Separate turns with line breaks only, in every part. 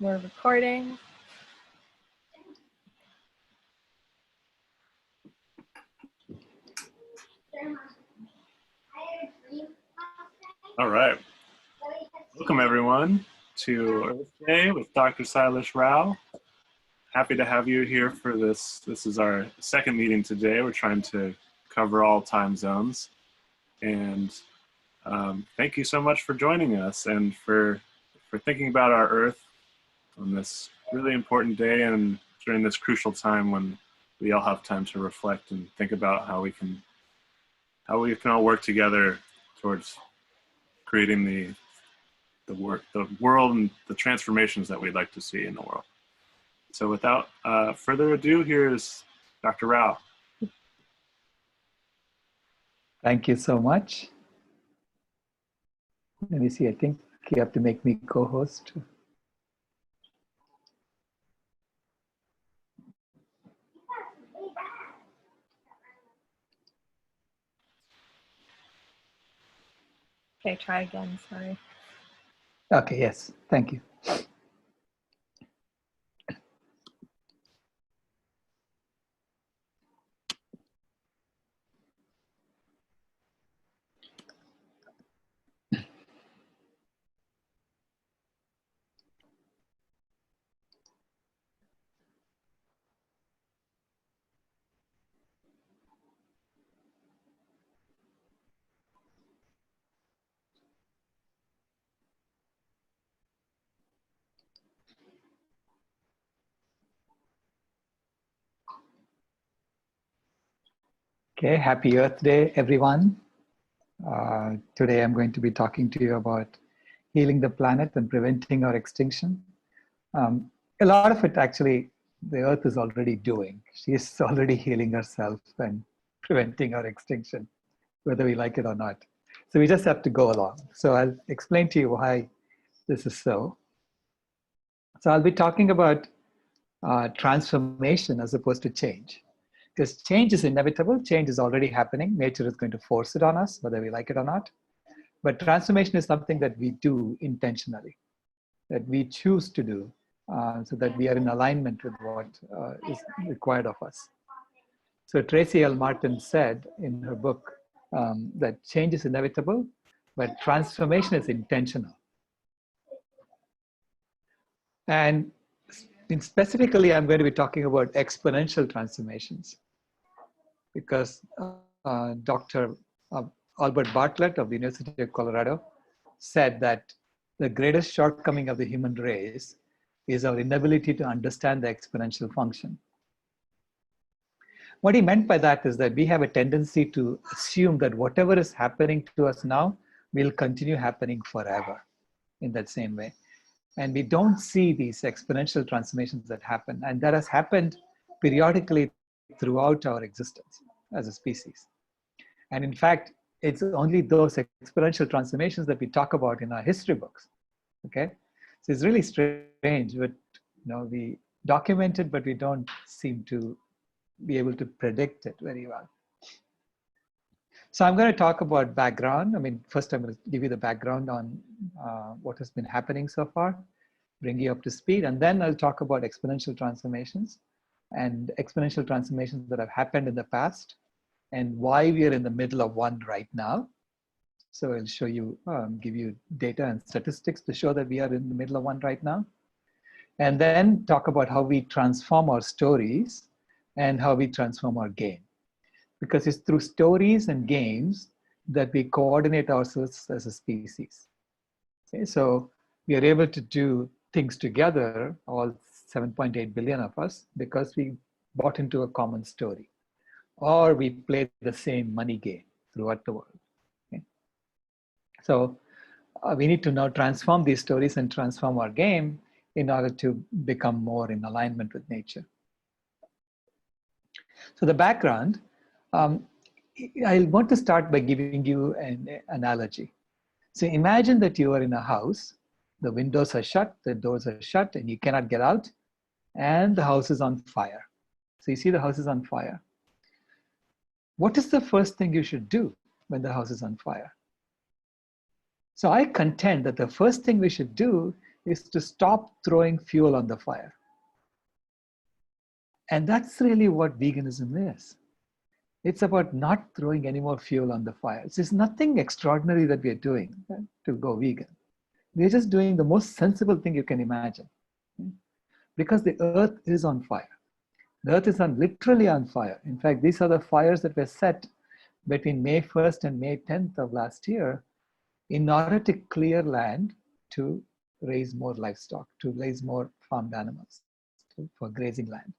We're recording.
All right. Welcome everyone to Earth Day with Dr. Sailesh Rao. Happy to have you here for this. This is our second meeting today. We're trying to cover all time zones. And thank you so much for joining us and for thinking about our Earth on this really important day and during this crucial time when we all have time to reflect and think about how we can all work together towards creating the world and the transformations that we'd like to see in the world. So without further ado, here's Dr. Rao.
Thank you so much. Let me see, I think you have to make me co-host.
Okay, try again, sorry.
Okay, yes, thank you. Okay, happy Earth Day, everyone. Today I'm going to be talking to you about healing the planet and preventing our extinction. A lot of it actually, the Earth is already doing. She is already healing herself and preventing our extinction, whether we like it or not. So we just have to go along. So I'll explain to you why this is so. So I'll be talking about transformation as opposed to change. Because change is inevitable, change is already happening. Nature is going to force it on us, whether we like it or not. But transformation is something that we do intentionally, that we choose to do so that we are in alignment with what is required of us. So Tracy L. Martin said in her book that change is inevitable, but transformation is intentional. And specifically, I'm going to be talking about exponential transformations because Dr. Albert Bartlett of the University of Colorado said that the greatest shortcoming of the human race is our inability to understand the exponential function. What he meant by that is that we have a tendency to assume that whatever is happening to us now will continue happening forever in that same way. And we don't see these exponential transformations that happen. And that has happened periodically throughout our existence as a species. And in fact, it's only those exponential transformations that we talk about in our history books, okay? So it's really strange, but we document it, but we don't seem to be able to predict it very well. So I'm going to talk about background. I mean, first I'm going to give you the background on what has been happening so far, bring you up to speed, and then I'll talk about exponential transformations and exponential transformations that have happened in the past and why we are in the middle of one right now. So I'll show you, give you data and statistics to show that we are in the middle of one right now. And then talk about how we transform our stories and how we transform our game. Because it's through stories and games that we coordinate ourselves as a species. Okay, so we are able to do things together, all 7.8 billion of us, because we bought into a common story, or we play the same money game throughout the world. Okay? So we need to now transform these stories and transform our game in order to become more in alignment with nature. So the background, I want to start by giving you an analogy. So imagine that you are in a house, the windows are shut, the doors are shut, and you cannot get out, and the house is on fire. So you see the house is on fire. What is the first thing you should do when the house is on fire? So I contend that the first thing we should do is to stop throwing fuel on the fire. And that's really what veganism is. It's about not throwing any more fuel on the fire. There's nothing extraordinary that we are doing to go vegan. We're just doing the most sensible thing you can imagine. Because the earth is on fire. The earth is literally on fire. In fact, these are the fires that were set between May 1st and May 10th of last year in order to clear land to raise more livestock, to raise more farmed animals for grazing land.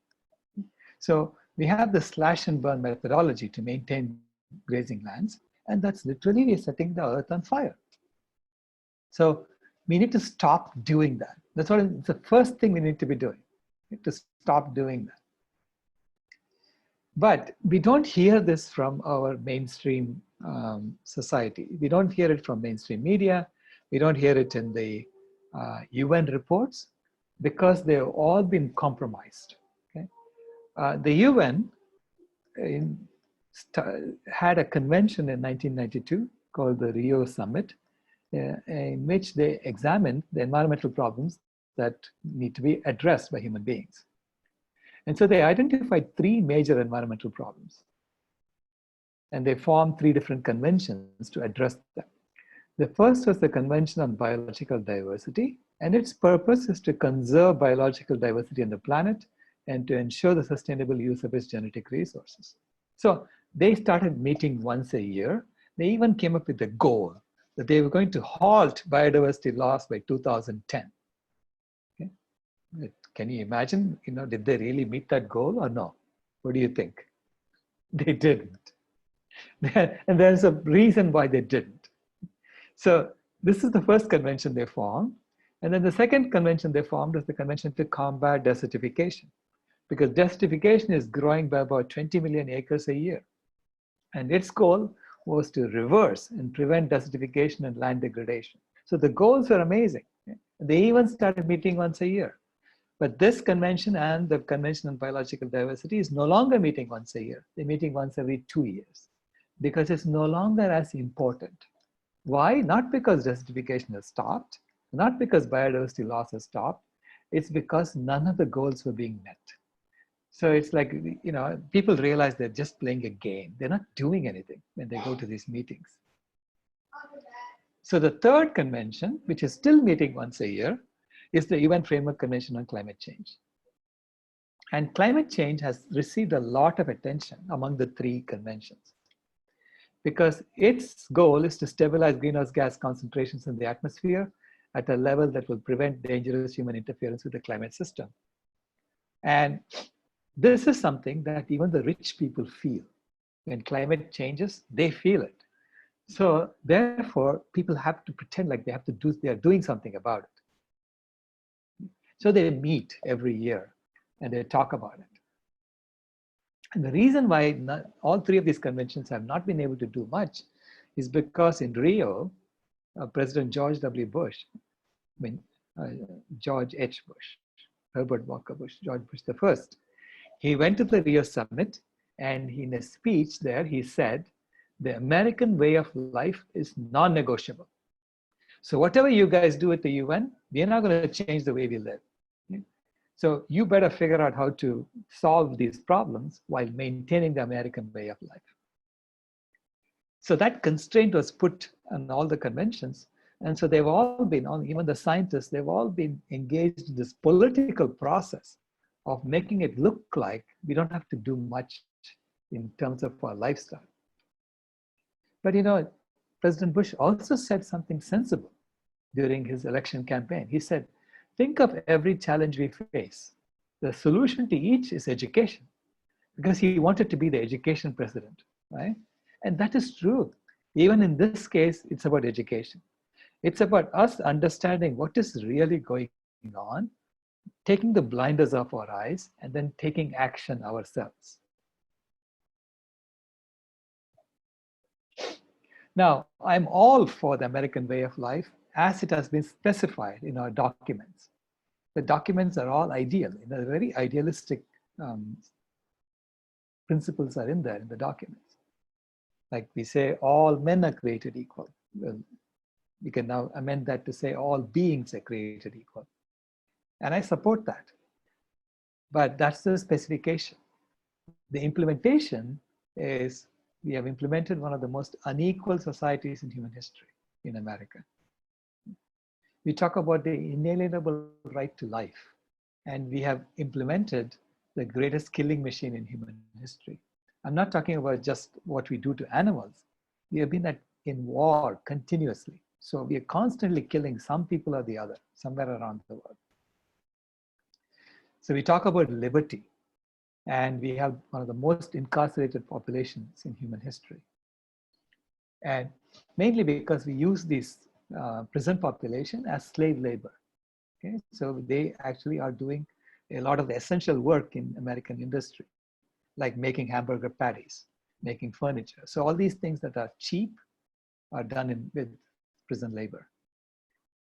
So we have the slash and burn methodology to maintain grazing lands, and that's literally we're setting the earth on fire. So we need to stop doing that. That's what it's the first thing we need to be doing. We need to stop doing that. But we don't hear this from our mainstream society. We don't hear it from mainstream media. We don't hear it in the UN reports because they've all been compromised. Okay? The UN had a convention in 1992 called the Rio Summit, in which they examined the environmental problems that need to be addressed by human beings. And so they identified 3 major environmental problems. And they formed 3 different conventions to address them. The first was the Convention on Biological Diversity, and its purpose is to conserve biological diversity on the planet and to ensure the sustainable use of its genetic resources. So they started meeting once a year. They even came up with a goal that they were going to halt biodiversity loss by 2010. Okay? Can you imagine, did they really meet that goal or no? What do you think? They didn't. And there's a reason why they didn't. So this is the first convention they formed. And then the second convention they formed was the Convention to Combat Desertification, because desertification is growing by about 20 million acres a year. And its goal was to reverse and prevent desertification and land degradation. So the goals were amazing. They even started meeting once a year. But this convention and the Convention on Biological Diversity is no longer meeting once a year. They're meeting once every 2 years because it's no longer as important. Why? Not because desertification has stopped, not because biodiversity loss has stopped. It's because none of the goals were being met. So it's like, people realize they're just playing a game. They're not doing anything when they go to these meetings. So the third convention, which is still meeting once a year, is the UN Framework Convention on Climate Change. And climate change has received a lot of attention among the 3 conventions because its goal is to stabilize greenhouse gas concentrations in the atmosphere at a level that will prevent dangerous human interference with the climate system. And this is something that even the rich people feel. When climate changes, they feel it. So therefore, people have to pretend like they are doing something about it. So they meet every year and they talk about it. And the reason why all 3 of these conventions have not been able to do much is because in Rio, President George W. Bush, George H. Bush, Herbert Walker Bush, George Bush the first, he went to the Rio Summit and in a speech there, he said, the American way of life is non-negotiable. So whatever you guys do at the UN, we're not going to change the way we live. So you better figure out how to solve these problems while maintaining the American way of life. So that constraint was put on all the conventions. And so they've all been, even the scientists, they've all been engaged in this political process of making it look like we don't have to do much in terms of our lifestyle. But President Bush also said something sensible during his election campaign. He said, think of every challenge we face. The solution to each is education, because he wanted to be the education president, right? And that is true. Even in this case, it's about education. It's about us understanding what is really going on, taking the blinders off our eyes, and then taking action ourselves. Now, I'm all for the American way of life as it has been specified in our documents. The documents are all ideal, very idealistic principles are in there in the documents. Like we say, all men are created equal. Well, We can now amend that to say all beings are created equal. And I support that. But that's the specification. The implementation is we have implemented one of the most unequal societies in human history in America. We talk about the inalienable right to life, and we have implemented the greatest killing machine in human history. I'm not talking about just what we do to animals. We have been in war continuously. So we are constantly killing some people or the other, somewhere around the world. So we talk about liberty, and we have one of the most incarcerated populations in human history. And mainly because we use this prison population as slave labor. Okay? So they actually are doing a lot of the essential work in American industry, like making hamburger patties, making furniture. So all these things that are cheap are done with prison labor.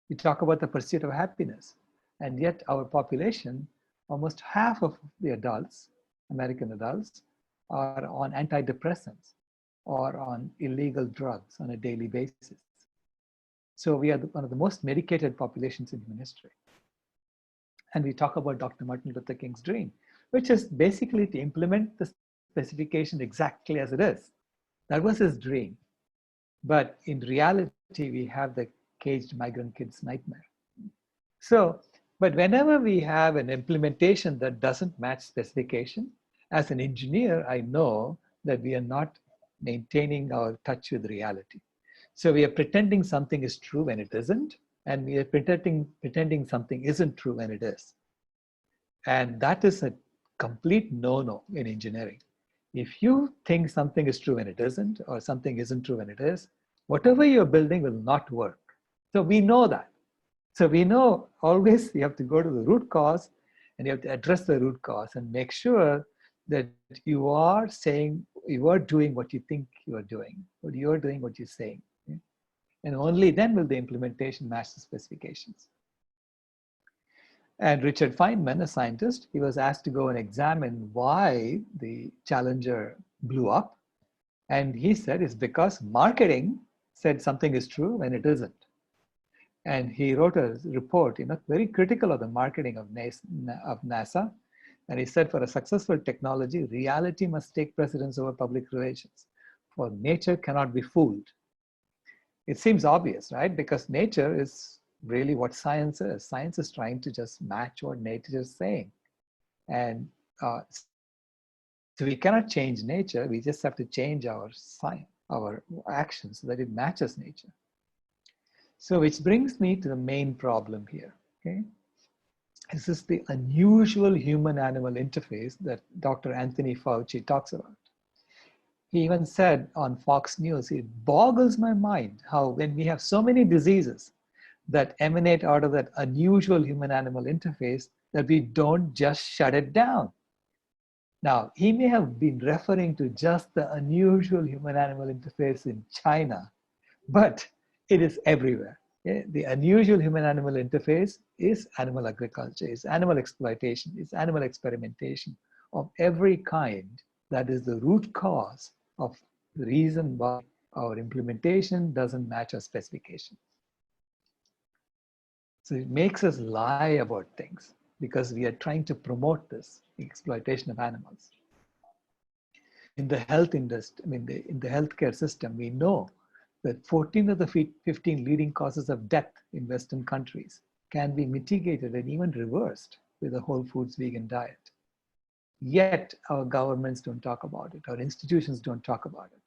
We talk about the pursuit of happiness, and yet our population, almost half of the adults, American adults, are on antidepressants or on illegal drugs on a daily basis. So we are one of the most medicated populations in human history. And we talk about Dr. Martin Luther King's dream, which is basically to implement the specification exactly as it is. That was his dream. But in reality, we have the caged migrant kid's nightmare. So, but whenever we have an implementation that doesn't match specification, as an engineer, I know that we are not maintaining our touch with reality. So we are pretending something is true when it isn't, and we are pretending something isn't true when it is. And that is a complete no-no in engineering. If you think something is true when it isn't, or something isn't true when it is, whatever you're building will not work. So we know that. So we know always you have to go to the root cause, and you have to address the root cause and make sure that you are doing what you think you are doing, but you are doing what you're saying. Okay? And only then will the implementation match the specifications. And Richard Feynman, a scientist, he was asked to go and examine why the Challenger blew up. And he said it's because marketing said something is true when it isn't. And he wrote a report, very critical of the marketing of NASA. And he said, for a successful technology, reality must take precedence over public relations. For nature cannot be fooled. It seems obvious, right? Because nature is really what science is. Science is trying to just match what nature is saying. And so we cannot change nature. We just have to change our actions so that it matches nature. So which brings me to the main problem here. Okay? This is the unusual human-animal interface that Dr. Anthony Fauci talks about. He even said on Fox News, it boggles my mind how when we have so many diseases that emanate out of that unusual human-animal interface, that we don't just shut it down. Now, he may have been referring to just the unusual human-animal interface in China, but it is everywhere. Yeah? The unusual human-animal interface is animal agriculture, is animal exploitation, is animal experimentation of every kind. That is the root cause of the reason why our implementation doesn't match our specification. So it makes us lie about things because we are trying to promote this exploitation of animals. In the health industry, in the healthcare system, we know that 14 of the 15 leading causes of death in Western countries can be mitigated and even reversed with a whole foods vegan diet. Yet our governments don't talk about it, our institutions don't talk about it.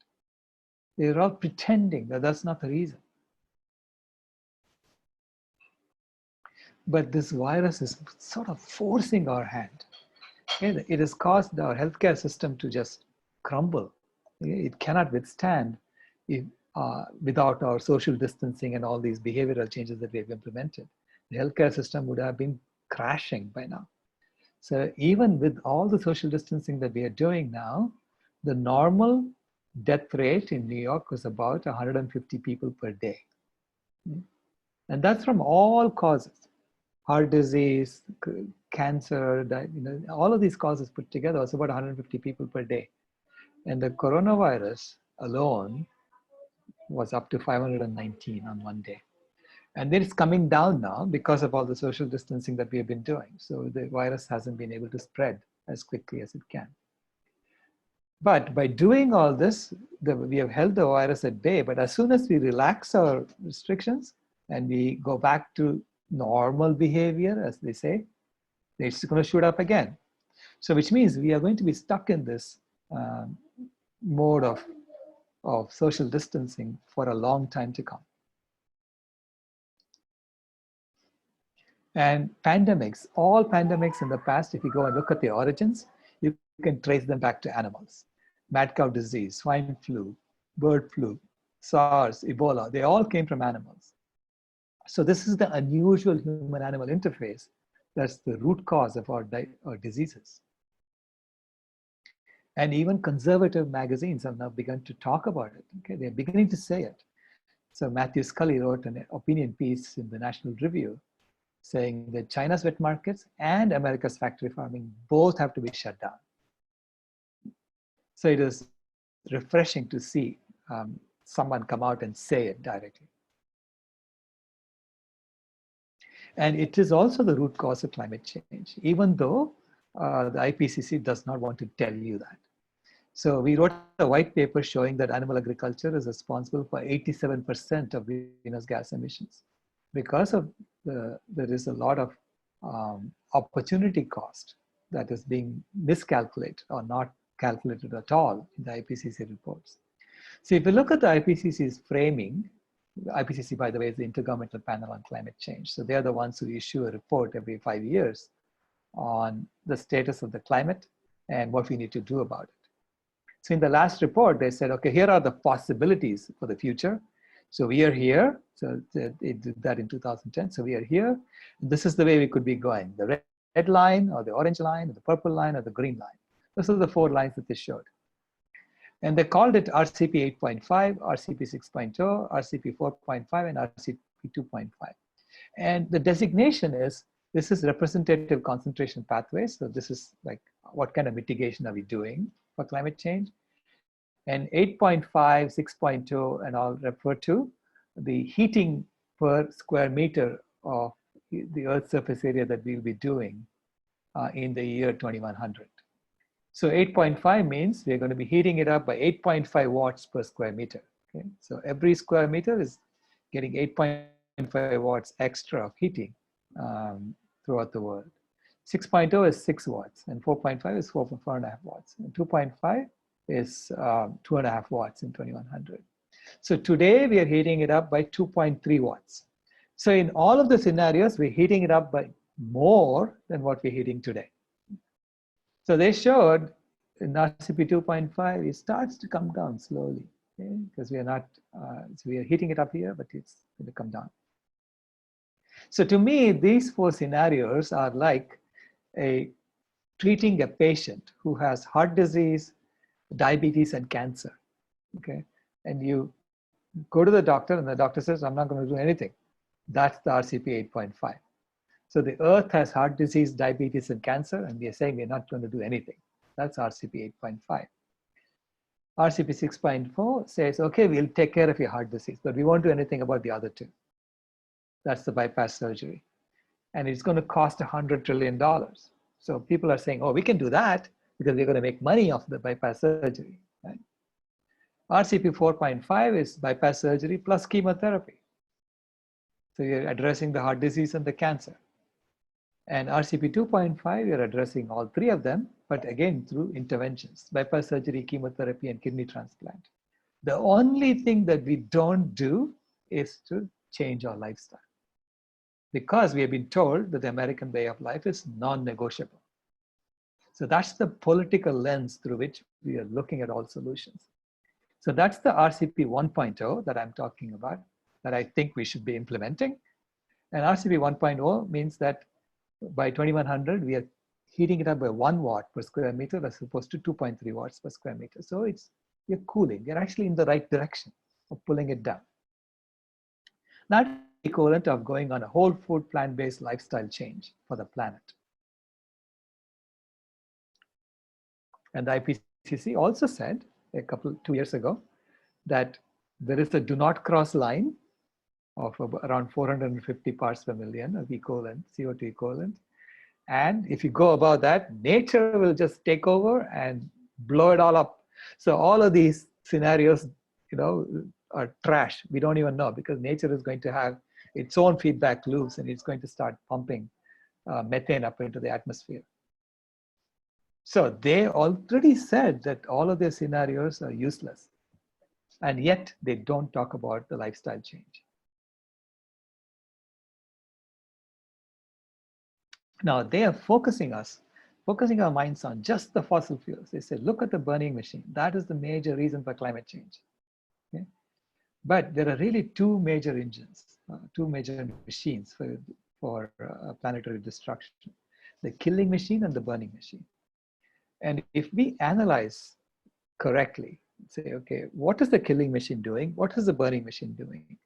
They're all pretending that that's not the reason. But this virus is sort of forcing our hand. It has caused our healthcare system to just crumble. It cannot withstand without our social distancing and all these behavioral changes that we have implemented. The healthcare system would have been crashing by now. So even with all the social distancing that we are doing now, the normal death rate in New York was about 150 people per day. And that's from all causes. Heart disease, cancer, all of these causes put together was about 150 people per day. And the coronavirus alone was up to 519 on one day. And then it's coming down now because of all the social distancing that we have been doing. So the virus hasn't been able to spread as quickly as it can. But by doing all this, we have held the virus at bay. But as soon as we relax our restrictions and we go back to normal behavior, as they say, it's going to shoot up again. So which means we are going to be stuck in this mode of social distancing for a long time to come. And pandemics, all pandemics in the past, if you go and look at the origins, you can trace them back to animals. Mad cow disease, swine flu, bird flu, SARS, Ebola, they all came from animals. So this is the unusual human-animal interface that's the root cause of our diseases. And even conservative magazines have now begun to talk about it. Okay, they're beginning to say it. So Matthew Scully wrote an opinion piece in the National Review saying that China's wet markets and America's factory farming both have to be shut down. So it is refreshing to see someone come out and say it directly. And it is also the root cause of climate change, even though the IPCC does not want to tell you that. So we wrote a white paper showing that animal agriculture is responsible for 87% of greenhouse gas emissions. Because of there is a lot of opportunity cost that is being miscalculated or not calculated at all in the IPCC reports. So if you look at the IPCC's framing, the IPCC, by the way, is the Intergovernmental Panel on Climate Change. So they're the ones who issue a report every 5 years on the status of the climate and what we need to do about it. So in the last report, they said, okay, here are the possibilities for the future. So we are here. So they did that in 2010. So we are here. This is the way we could be going. The red line or the orange line or the purple line or the green line. Those are the 4 lines that they showed. And they called it RCP 8.5, RCP 6.0, RCP 4.5, and RCP 2.5. And the designation is, this is representative concentration pathways. So this is like, what kind of mitigation are we doing for climate change? And 8.5, 6.2, and all refer to the heating per square meter of the Earth's surface area that we'll be doing in the year 2100. So 8.5 means we're going to be heating it up by 8.5 watts per square meter. Okay? So every square meter is getting 8.5 watts extra of heating throughout the world. 6.0 is 6 watts, and 4.5 is 4.5 watts, and 2.5 is 2.5 watts in 2100. So today we are heating it up by 2.3 watts. So in all of the scenarios, we're heating it up by more than what we're heating today. So they showed in RCP 2.5, it starts to come down slowly, okay? Because we are not, so we are heating it up here, but it's going to come down. So to me, these 4 scenarios are like treating a patient who has heart disease, diabetes, and cancer, okay? And you go to the doctor and the doctor says, I'm not going to do anything. That's the RCP 8.5. So the Earth has heart disease, diabetes, and cancer, and we are saying we're not going to do anything. That's RCP 8.5. RCP 6.4 says, okay, we'll take care of your heart disease, but we won't do anything about the other 2. That's the bypass surgery. And it's going to cost $100 trillion. So people are saying, oh, we can do that because we're going to make money off the bypass surgery. Right? RCP 4.5 is bypass surgery plus chemotherapy. So you're addressing the heart disease and the cancer. And RCP 2.5, you're addressing all 3 of them, but again, through interventions, bypass surgery, chemotherapy, and kidney transplant. The only thing that we don't do is to change our lifestyle, because we have been told that the American way of life is non-negotiable. So that's the political lens through which we are looking at all solutions. So that's the RCP 1.0 that I'm talking about, that I think we should be implementing. And RCP 1.0 means that by 2100, we are heating it up by 1 watt per square meter as opposed to 2.3 watts per square meter. So you're cooling. You're actually in the right direction of pulling it down. That's the equivalent of going on a whole food plant-based lifestyle change for the planet. And the IPCC also said 2 years ago that there is a do not cross line of around 450 parts per million of equivalent, CO2 equivalent. And if you go above that, nature will just take over and blow it all up. So all of these scenarios, are trash. We don't even know, because nature is going to have its own feedback loops, and it's going to start pumping methane up into the atmosphere. So they already said that all of their scenarios are useless, and yet they don't talk about the lifestyle change. Now they are focusing our minds on just the fossil fuels. They say, look at the burning machine. That is the major reason for climate change. Okay? But there are really two major engines, two major machines for planetary destruction: the killing machine and the burning machine. And if we analyze correctly, say, okay, what is the killing machine doing? What is the burning machine doing?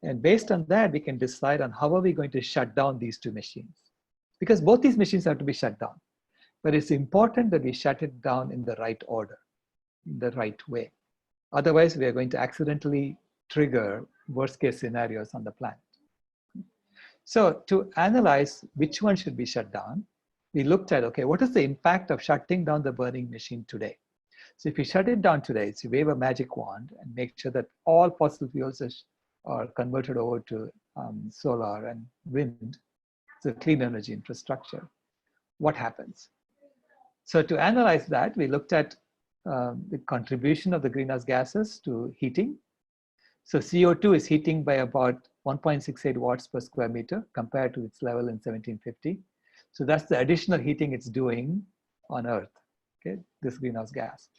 And based on that, we can decide on how are we going to shut down these two machines. Because both these machines have to be shut down. But it's important that we shut it down in the right order, in the right way. Otherwise, we are going to accidentally trigger worst case scenarios on the planet. So to analyze which one should be shut down, we looked at, okay, what is the impact of shutting down the burning machine today? So if you shut it down today, so you wave a magic wand and make sure that all fossil fuels are converted over to solar and wind, so clean energy infrastructure, what happens? So to analyze that, we looked at the contribution of the greenhouse gases to heating. So CO2 is heating by about 1.68 watts per square meter compared to its level in 1750. So that's the additional heating it's doing on Earth, okay, this greenhouse gas.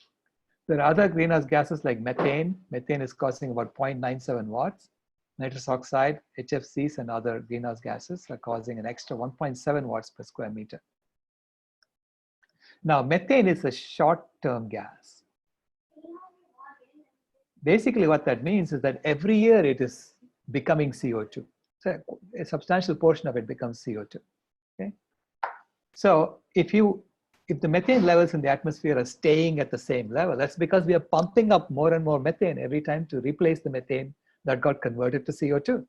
There are other greenhouse gases like methane. Methane is causing about 0.97 watts. Nitrous oxide, HFCs, and other greenhouse gases are causing an extra 1.7 watts per square meter. Now, methane is a short-term gas. Basically, what that means is that every year it is becoming CO2. So a substantial portion of it becomes CO2. Okay? So if the methane levels in the atmosphere are staying at the same level, that's because we are pumping up more and more methane every time to replace the methane that got converted to CO2.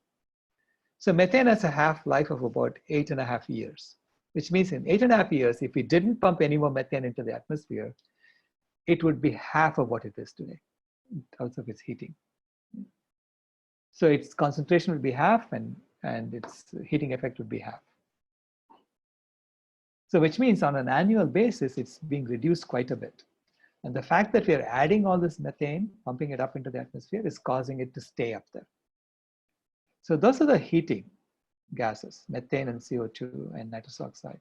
So methane has a half-life of about 8.5 years, which means in 8.5 years, if we didn't pump any more methane into the atmosphere, it would be half of what it is today in terms of its heating. So its concentration would be half, and its heating effect would be half. So which means on an annual basis, it's being reduced quite a bit. And the fact that we are adding all this methane, pumping it up into the atmosphere, is causing it to stay up there. So those are the heating gases, methane and CO2 and nitrous oxide.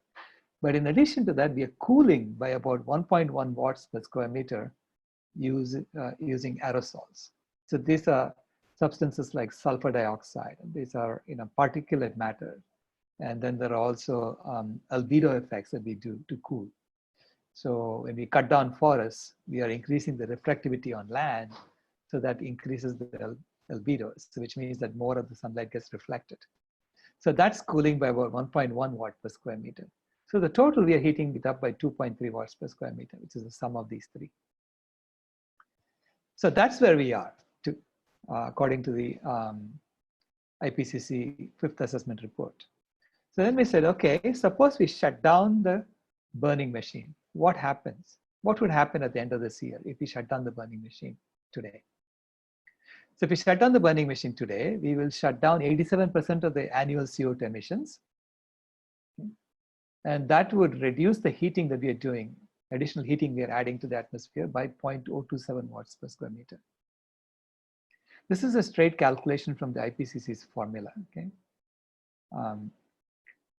But in addition to that, we are cooling by about 1.1 watts per square meter using aerosols. So these are substances like sulfur dioxide. These are particulate matter. And then there are also albedo effects that we do to cool. So when we cut down forests, we are increasing the reflectivity on land, so that increases the albedo, so which means that more of the sunlight gets reflected. So that's cooling by about 1.1 watt per square meter. So the total, we are heating it up by 2.3 watts per square meter, which is the sum of these three. So that's where we are, according to the IPCC fifth assessment report. So then we said, okay, suppose we shut down the burning machine. What happens? What would happen at the end of this year if we shut down the burning machine today? So if we shut down the burning machine today, we will shut down 87% of the annual CO2 emissions. And that would reduce the heating that we are doing, additional heating we are adding to the atmosphere, by 0.027 watts per square meter. This is a straight calculation from the IPCC's formula. Okay.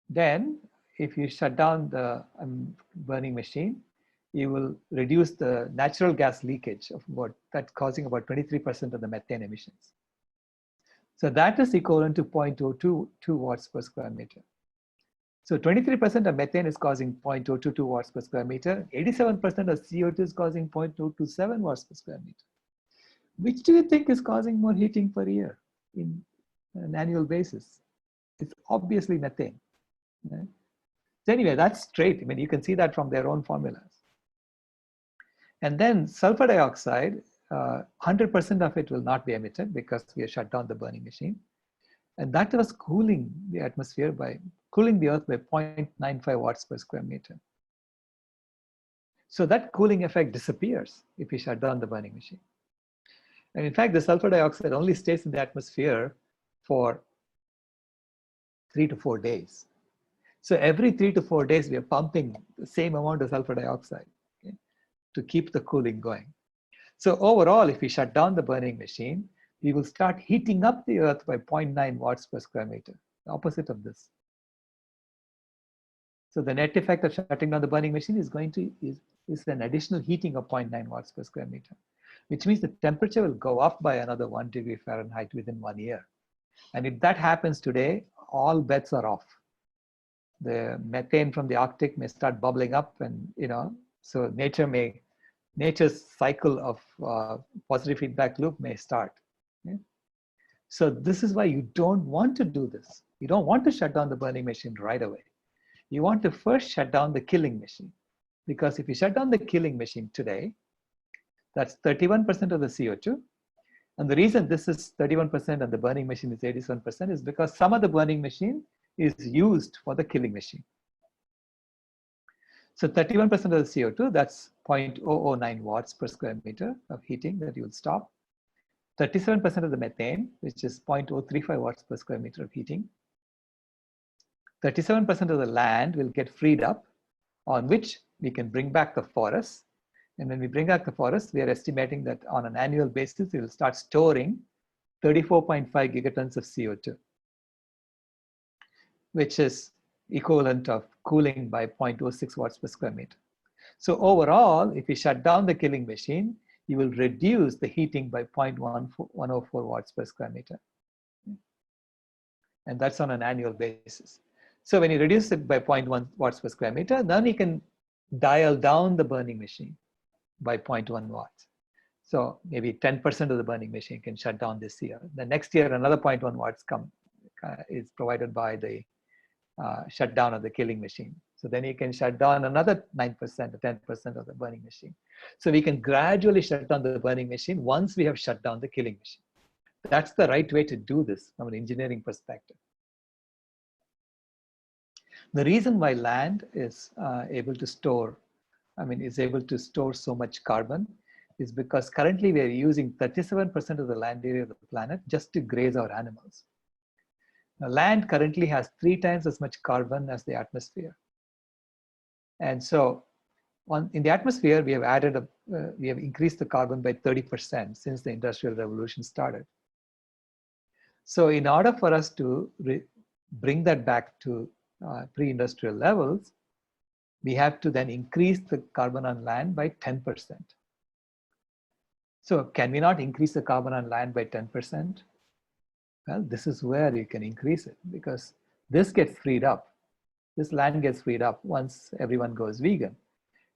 Then, if you shut down the burning machine, you will reduce the natural gas leakage of that's causing about 23% of the methane emissions. So that is equivalent to 0.022 watts per square meter. So 23% of methane is causing 0.022 watts per square meter. 87% of CO2 is causing 0.027 watts per square meter. Which do you think is causing more heating per year in an annual basis? It's obviously methane. Right? So anyway, that's straight. I mean, you can see that from their own formulas. And then sulfur dioxide, 100% of it will not be emitted because we have shut down the burning machine. And that was cooling the atmosphere by cooling the Earth by 0.95 watts per square meter. So that cooling effect disappears if we shut down the burning machine. And in fact, the sulfur dioxide only stays in the atmosphere for 3 to 4 days. So every 3 to 4 days, we are pumping the same amount of sulfur dioxide, okay, to keep the cooling going. So overall, if we shut down the burning machine, we will start heating up the Earth by 0.9 watts per square meter, the opposite of this. So the net effect of shutting down the burning machine is an additional heating of 0.9 watts per square meter, which means the temperature will go up by another 1 degree Fahrenheit within 1 year. And if that happens today, all bets are off. The methane from the Arctic may start bubbling up, and so nature's cycle of positive feedback loop may start. Okay? So this is why you don't want to do this. You don't want to shut down the burning machine right away. You want to first shut down the killing machine, because if you shut down the killing machine today, that's 31% of the CO2. And the reason this is 31% and the burning machine is 87% is because some of the burning machine is used for the killing machine. So 31% of the CO2, that's 0.009 watts per square meter of heating that you will stop. 37% of the methane, which is 0.035 watts per square meter of heating. 37% of the land will get freed up, on which we can bring back the forests. And when we bring back the forests, we are estimating that on an annual basis, we will start storing 34.5 gigatons of CO2, which is equivalent of cooling by 0.06 watts per square meter. So overall, if you shut down the killing machine, you will reduce the heating by 0.104 watts per square meter. And that's on an annual basis. So when you reduce it by 0.1 watts per square meter, then you can dial down the burning machine by 0.1 watts. So maybe 10% of the burning machine can shut down this year. The next year, another 0.1 watts is provided by the shutdown of the killing machine. So then you can shut down another 9% or 10% of the burning machine. So we can gradually shut down the burning machine once we have shut down the killing machine. That's the right way to do this from an engineering perspective. The reason why land is able to store so much carbon is because currently we are using 37% of the land area of the planet just to graze our animals. Now, land currently has 3 times as much carbon as the atmosphere. And so in the atmosphere, we have increased the carbon by 30% since the Industrial Revolution started. So in order for us to bring that back to pre-industrial levels, we have to then increase the carbon on land by 10%. So can we not increase the carbon on land by 10%? Well, this is where you can increase it, because this gets freed up. This land gets freed up once everyone goes vegan.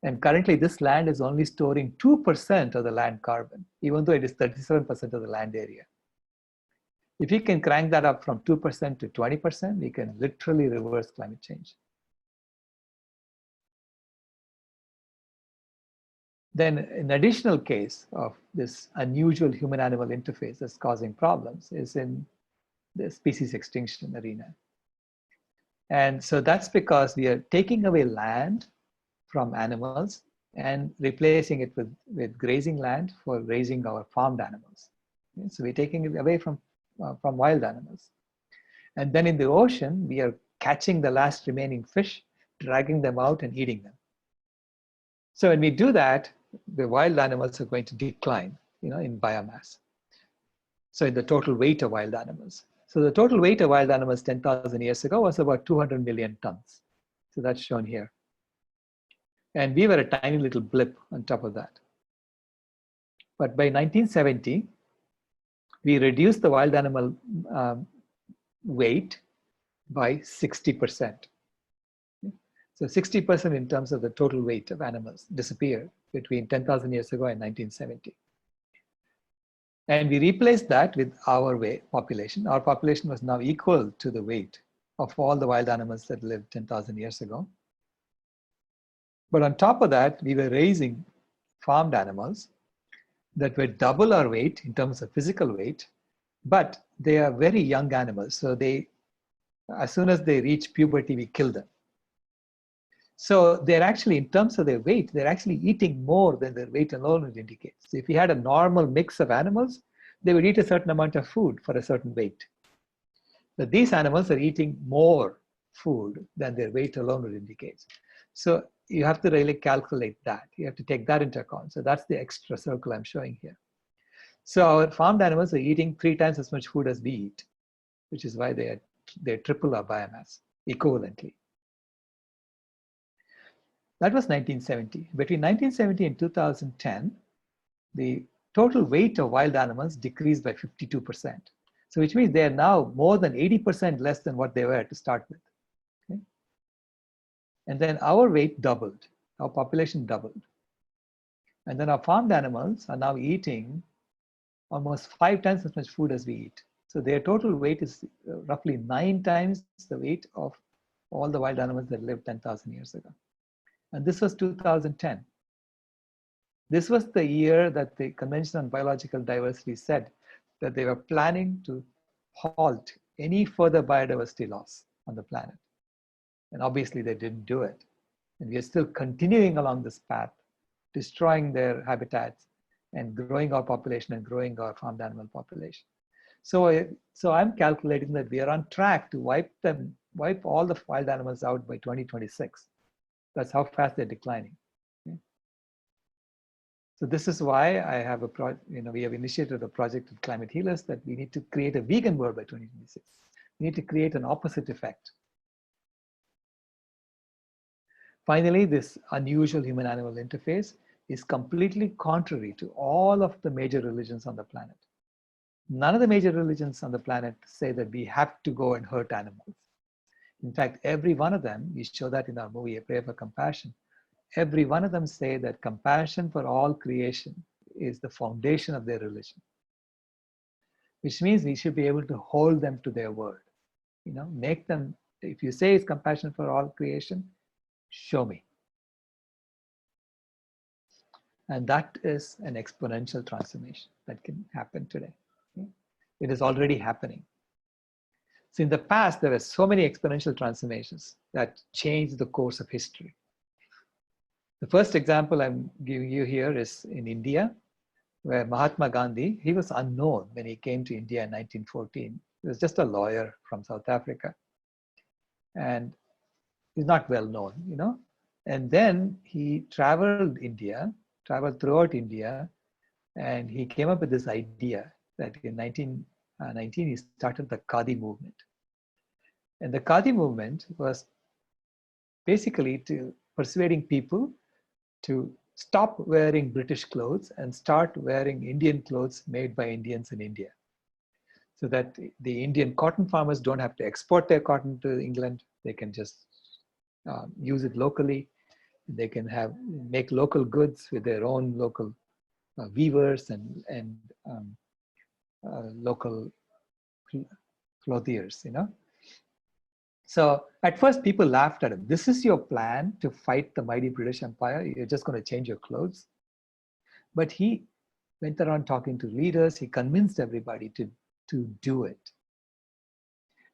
And currently this land is only storing 2% of the land carbon, even though it is 37% of the land area. If you can crank that up from 2% to 20%, we can literally reverse climate change. Then an additional case of this unusual human-animal interface that's causing problems is in the species extinction arena. And so that's because we are taking away land from animals and replacing it with grazing land for raising our farmed animals. Okay? So we're taking it away from wild animals. And then in the ocean, we are catching the last remaining fish, dragging them out and eating them. So when we do that, the wild animals are going to decline, in biomass. So in the total weight of wild animals. So the total weight of wild animals 10,000 years ago was about 200 million tons. So that's shown here. And we were a tiny little blip on top of that. But by 1970, we reduced the wild animal weight by 60%. So 60% in terms of the total weight of animals disappeared between 10,000 years ago and 1970. And we replaced that with our population. Our population was now equal to the weight of all the wild animals that lived 10,000 years ago. But on top of that, we were raising farmed animals that were double our weight in terms of physical weight, but they are very young animals. So as soon as they reach puberty, we kill them. So they're actually, in terms of their weight, they're actually eating more than their weight alone would indicate. So if you had a normal mix of animals, they would eat a certain amount of food for a certain weight. But these animals are eating more food than their weight alone would indicate. So you have to really calculate that. You have to take that into account. So that's the extra circle I'm showing here. So our farmed animals are eating 3 times as much food as we eat, which is why they triple our biomass equivalently. That was 1970. Between 1970 and 2010, the total weight of wild animals decreased by 52%. So which means they are now more than 80% less than what they were to start with. Okay? And then our weight doubled, our population doubled. And then our farmed animals are now eating almost 5 times as much food as we eat. So their total weight is roughly 9 times the weight of all the wild animals that lived 10,000 years ago. And this was 2010. This was the year that the Convention on Biological Diversity said that they were planning to halt any further biodiversity loss on the planet. And obviously they didn't do it. And we are still continuing along this path, destroying their habitats and growing our population and growing our farmed animal population. So I'm calculating that we are on track to wipe all the wild animals out by 2026. That's how fast they're declining. Okay? So this is why I have we have initiated a project with Climate Healers that we need to create a vegan world by 2026. We need to create an opposite effect. Finally, this unusual human-animal interface is completely contrary to all of the major religions on the planet. None of the major religions on the planet say that we have to go and hurt animals. In fact, every one of them, we show that in our movie, A Prayer for Compassion, every one of them say that compassion for all creation is the foundation of their religion. Which means we should be able to hold them to their word. Make them, if you say it's compassion for all creation, show me. And that is an exponential transformation that can happen today. Okay? It is already happening. So in the past, there were so many exponential transformations that changed the course of history. The first example I'm giving you here is in India, where Mahatma Gandhi, he was unknown when he came to India in 1914. He was just a lawyer from South Africa. And he's not well known, And then he traveled throughout India, and he came up with this idea that in 1919, he started the Khadi movement. And the Khadi movement was basically to persuading people to stop wearing British clothes and start wearing Indian clothes made by Indians in India. So that the Indian cotton farmers don't have to export their cotton to England. They can just use it locally. They can make local goods with their own local weavers and local clothiers, So at first people laughed at him. This is your plan to fight the mighty British Empire? You're just going to change your clothes? But he went around talking to leaders. He convinced everybody to do it.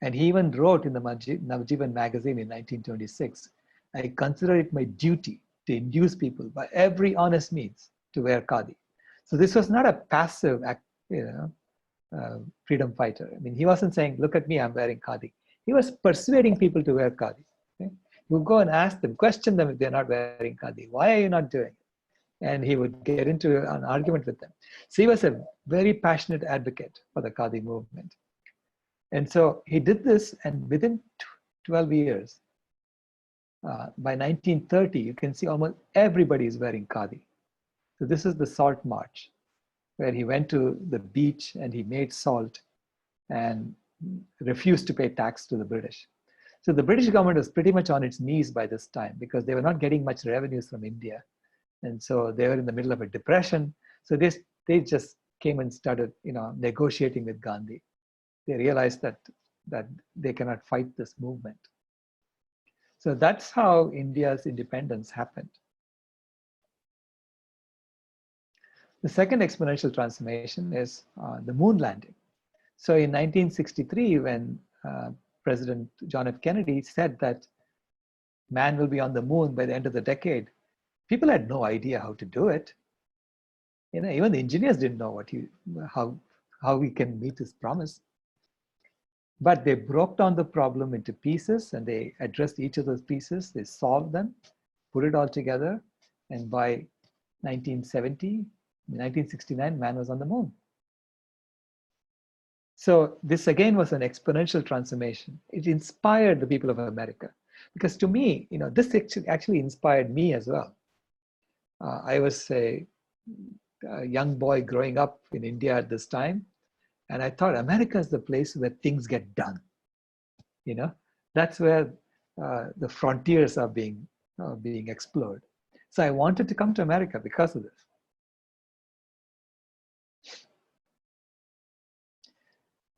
And he even wrote in the Navjivan magazine in 1926, I consider it my duty to induce people by every honest means to wear khadi. So this was not a passive freedom fighter. I mean, he wasn't saying, look at me, I'm wearing khadi. He was persuading people to wear khadi. Okay? You go and ask them, question them if they're not wearing khadi. Why are you not doing it? And he would get into an argument with them. So he was a very passionate advocate for the khadi movement. And so he did this, and within 12 years, by 1930, you can see almost everybody is wearing khadi. So this is the Salt March, where he went to the beach and he made salt and refused to pay tax to the British. So the British government was pretty much on its knees by this time because they were not getting much revenues from India. And so they were in the middle of a depression. So they just came and started, negotiating with Gandhi. They realized that they cannot fight this movement. So that's how India's independence happened. The second exponential transformation is the moon landing. So in 1963, when President John F. Kennedy said that man will be on the moon by the end of the decade, people had no idea how to do it. Even the engineers didn't know how we can meet this promise. But they broke down the problem into pieces and they addressed each of those pieces. They solved them, put it all together. And by 1969, man was on the moon. So this again was an exponential transformation. It inspired the people of America. Because to me, this actually inspired me as well. I was a young boy growing up in India at this time. And I thought America is the place where things get done. That's where the frontiers are being explored. So I wanted to come to America because of this.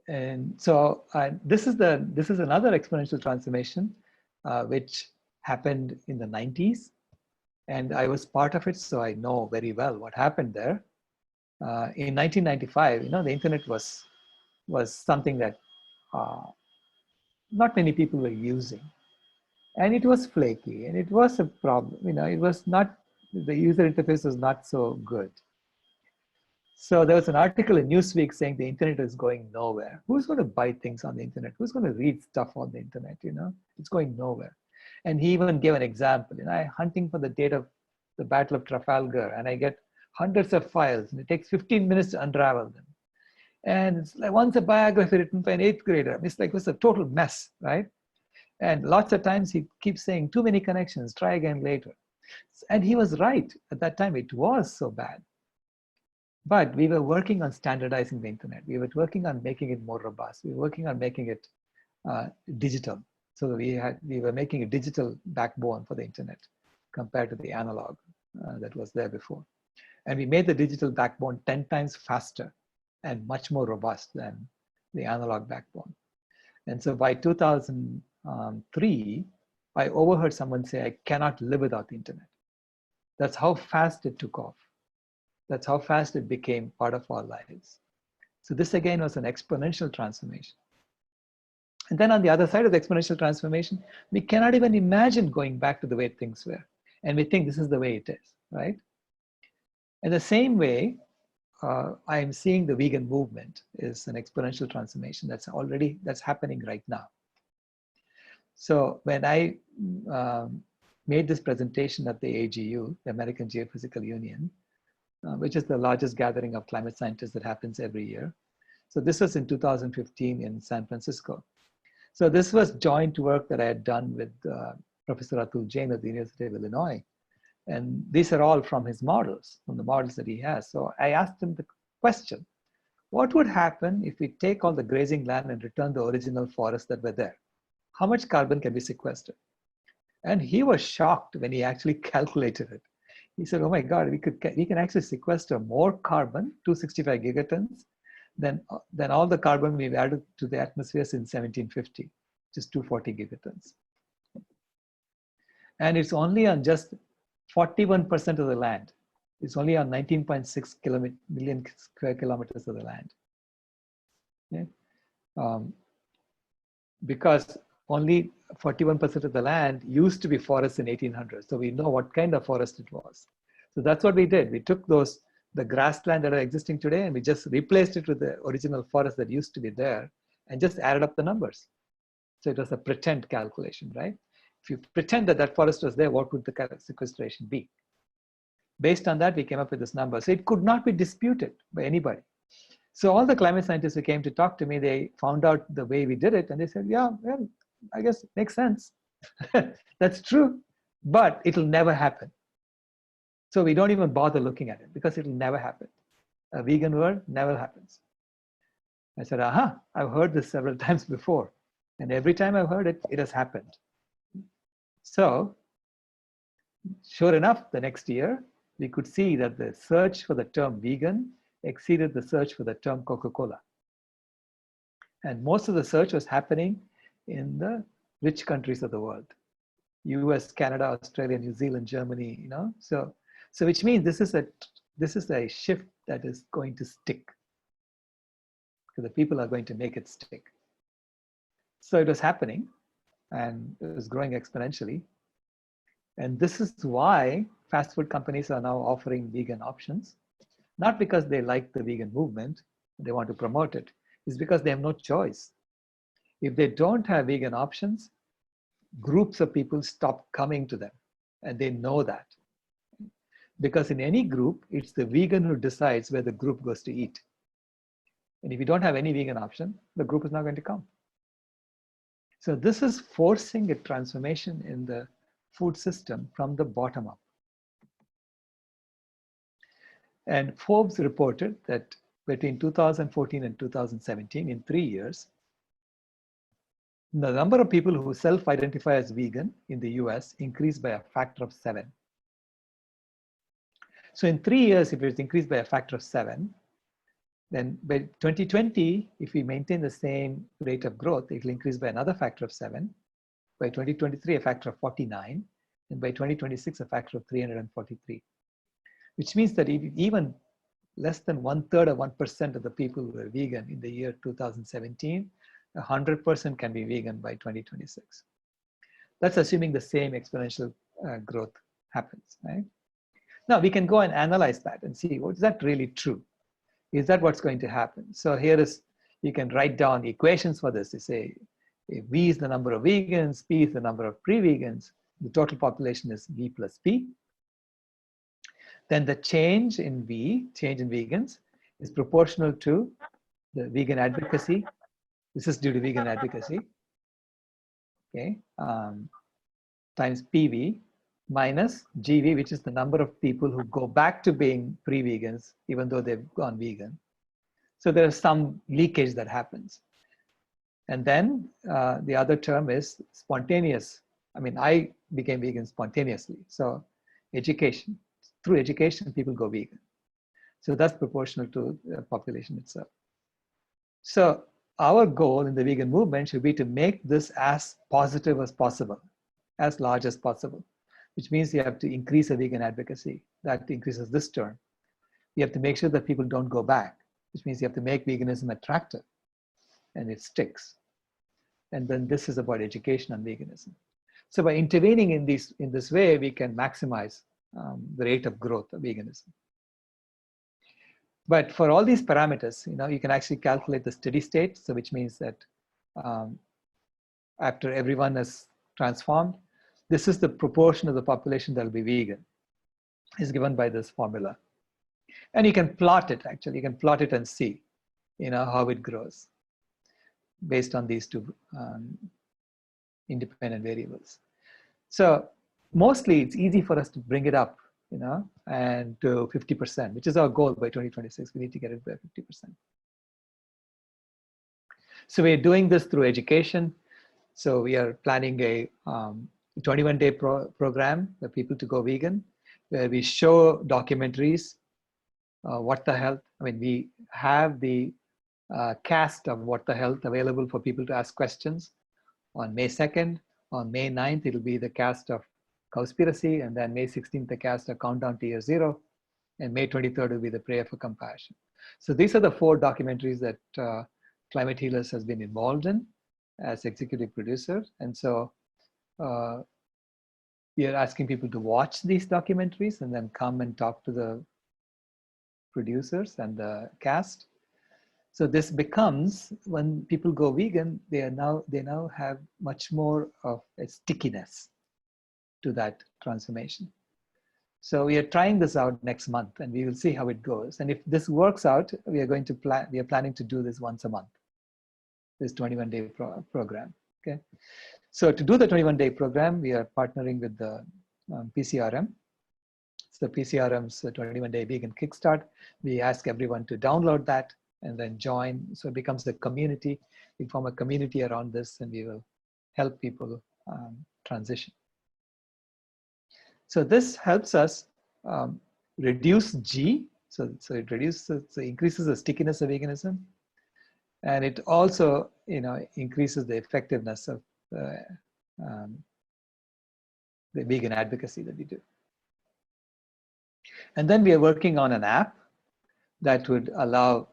And so this is another exponential transformation, which happened in the 90s. And I was part of it, so I know very well what happened there. In 1995, the internet was something that not many people were using. And it was flaky, and it was a problem. It was not, the user interface was not so good. So there was an article in Newsweek saying the internet is going nowhere. Who's going to buy things on the internet? Who's going to read stuff on the internet? It's going nowhere. And he even gave an example. I'm hunting for the date of the Battle of Trafalgar, and I get hundreds of files, and it takes 15 minutes to unravel them. And it's like once a biography written by an 8th grader. It's like it was a total mess, right? And lots of times he keeps saying, too many connections, try again later. And he was right. At that time, it was so bad. But we were working on standardizing the internet. We were working on making it more robust. We were working on making it digital. So we were making a digital backbone for the internet compared to the analog that was there before. And we made the digital backbone 10 times faster and much more robust than the analog backbone. And so by 2003, I overheard someone say, I cannot live without the internet. That's how fast it took off. That's how fast it became part of our lives. So this again was an exponential transformation. And then on the other side of the exponential transformation, we cannot even imagine going back to the way things were. And we think this is the way it is, right? In the same way, I am seeing the vegan movement is an exponential transformation that's happening right now. So when I made this presentation at the AGU, the American Geophysical Union, which is the largest gathering of climate scientists that happens every year. So this was in 2015 in San Francisco. So this was joint work that I had done with Professor Atul Jain at the University of Illinois. And these are all from his models, from the models that he has. So I asked him the question, what would happen if we take all the grazing land and return the original forests that were there? How much carbon can be sequestered? And he was shocked when he actually calculated it. He said, oh my God, we can actually sequester more carbon, 265 gigatons, than all the carbon we've added to the atmosphere since 1750, which is 240 gigatons. And it's only on just 41% of the land. It's only on 19.6 million square kilometers of the land. Okay? Because only 41% of the land used to be forest in 1800. So we know what kind of forest it was. So that's what we did. We took the grassland that are existing today and we just replaced it with the original forest that used to be there and just added up the numbers. So it was a pretend calculation, right? If you pretend that that forest was there, what would the sequestration be? Based on that, we came up with this number. So it could not be disputed by anybody. So all the climate scientists who came to talk to me, they found out the way we did it and they said, yeah, well, I guess it makes sense. That's true, but it'll never happen. So we don't even bother looking at it because it'll never happen. A vegan world never happens. I said, aha, I've heard this several times before. And every time I've heard it, it has happened. So sure enough, the next year, we could see that the search for the term vegan exceeded the search for the term Coca-Cola. And most of the search was happening in the rich countries of the world. US, Canada, Australia, New Zealand, Germany, So which means this is a shift that is going to stick. because the people are going to make it stick. So it was happening, and it was growing exponentially. And this is why fast food companies are now offering vegan options, not because they like the vegan movement, they want to promote it. It's because they have no choice. If they don't have vegan options, groups of people stop coming to them, and they know that. Because in any group, it's the vegan who decides where the group goes to eat. And if you don't have any vegan option, the group is not going to come. So this is forcing a transformation in the food system from the bottom up. And Forbes reported that between 2014 and 2017, in 3 years, the number of people who self-identify as vegan in the US increased by a factor of 7. So in 3 years, if it's increased by a factor of 7, then by 2020, if we maintain the same rate of growth, it will increase by another factor of 7. By 2023, a factor of 49. And by 2026, a factor of 343. Which means that even less than 1/3 of 1% of the people who were vegan in the year 2017, 100% can be vegan by 2026. That's assuming the same exponential growth happens, right? Now we can go and analyze that and see, well, is that really true? Is that what's going to happen? So here is, you can write down equations for this. You say, if V is the number of vegans, P is the number of pre-vegans, the total population is V plus P. Then the change in V, change in vegans, is proportional to the vegan advocacy. This is due to vegan advocacy, okay, times PV minus GV, which is the number of people who go back to being pre-vegans, even though they've gone vegan. So there's some leakage that happens. And then the other term is spontaneous. I mean, I became vegan spontaneously. So education, through education, people go vegan. So that's proportional to the population itself. So our goal in the vegan movement should be to make this as positive as possible, as large as possible, which means you have to increase the vegan advocacy. That increases this term. You have to make sure that people don't go back, which means you have to make veganism attractive and it sticks. And then this is about education on veganism. So by intervening in this way, we can maximize the rate of growth of veganism. But for all these parameters, you can actually calculate the steady state. So which means that after everyone is transformed, this is the proportion of the population that will be vegan, is given by this formula. And you can plot it, actually. You can plot it and see, how it grows based on these two independent variables. So mostly it's easy for us to bring it up, and to 50%, which is our goal by 2026. We need to get it by 50%. So we're doing this through education. So we are planning a 21-day program for people to go vegan, where we show documentaries, What the Health. I mean, we have the cast of What the Health available for people to ask questions on May 2nd. On May 9th, it'll be the cast of Cowspiracy, and then May 16th, the cast of Countdown to Year Zero, and May 23rd will be the Prayer for Compassion. So these are the 4 documentaries that Climate Healers has been involved in as executive producer. And so we are asking people to watch these documentaries and then come and talk to the producers and the cast. So this becomes, when people go vegan, they now have much more of a stickiness to that transformation. So we are trying this out next month, and we will see how it goes. And if this works out, we are planning to do this once a month, this 21-day program. Okay. So to do the 21-day program, we are partnering with the PCRM. It's the PCRM's 21-day vegan kickstart. We ask everyone to download that and then join. So it becomes a community. We form a community around this, and we will help people transition. So this helps us reduce G. So it increases the stickiness of veganism, and it also increases the effectiveness of the vegan advocacy that we do. And then we are working on an app that would allow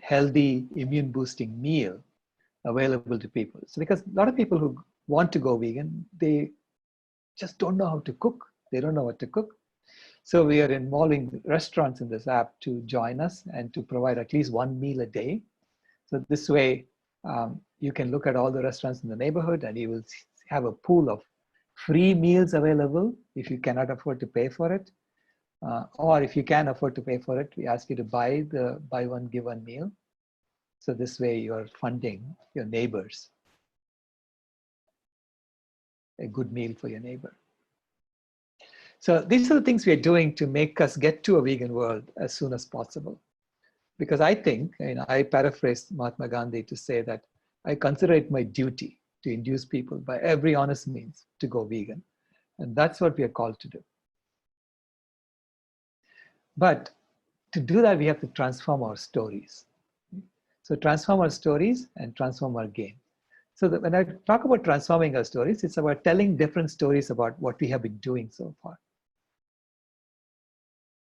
healthy, immune boosting meal available to people. So because a lot of people who want to go vegan, they just don't know how to cook. They don't know what to cook. So we are involving restaurants in this app to join us and to provide at least one meal a day. So this way, you can look at all the restaurants in the neighborhood and you will have a pool of free meals available if you cannot afford to pay for it. Or if you can afford to pay for it, we ask you to buy one, give one meal. So this way you're funding your neighbors, a good meal for your neighbor. So these are the things we are doing to make us get to a vegan world as soon as possible. Because I think, I paraphrase Mahatma Gandhi to say that I consider it my duty to induce people by every honest means to go vegan. And that's what we are called to do. But to do that, we have to transform our stories. So transform our stories and transform our game. So that when I talk about transforming our stories, it's about telling different stories about what we have been doing so far.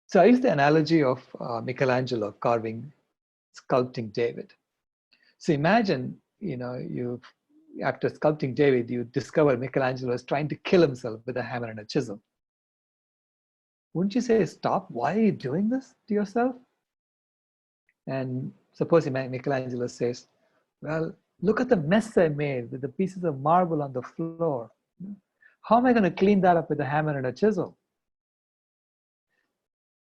So I use the analogy of Michelangelo sculpting David. So imagine, after sculpting David, you discover Michelangelo is trying to kill himself with a hammer and a chisel. Wouldn't you say, stop, why are you doing this to yourself? And suppose Michelangelo says, well, look at the mess I made with the pieces of marble on the floor. How am I going to clean that up with a hammer and a chisel?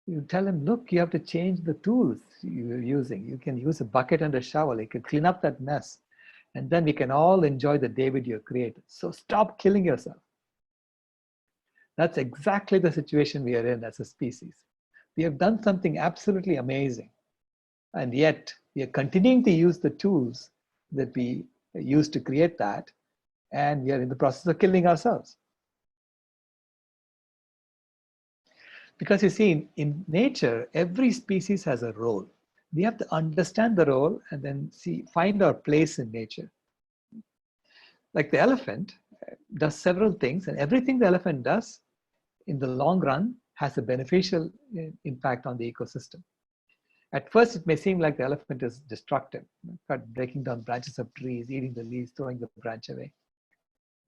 You tell him, look, you have to change the tools you're using. You can use a bucket and a shovel. You can clean up that mess. And then we can all enjoy the David you created. So stop killing yourself. That's exactly the situation we are in as a species. We have done something absolutely amazing. And yet we are continuing to use the tools that we used to create that. And we are in the process of killing ourselves. Because you see, in nature, every species has a role. We have to understand the role and then find our place in nature. Like the elephant does several things, and everything the elephant does in the long run has a beneficial impact on the ecosystem. At first, it may seem like the elephant is destructive, breaking down branches of trees, eating the leaves, throwing the branch away.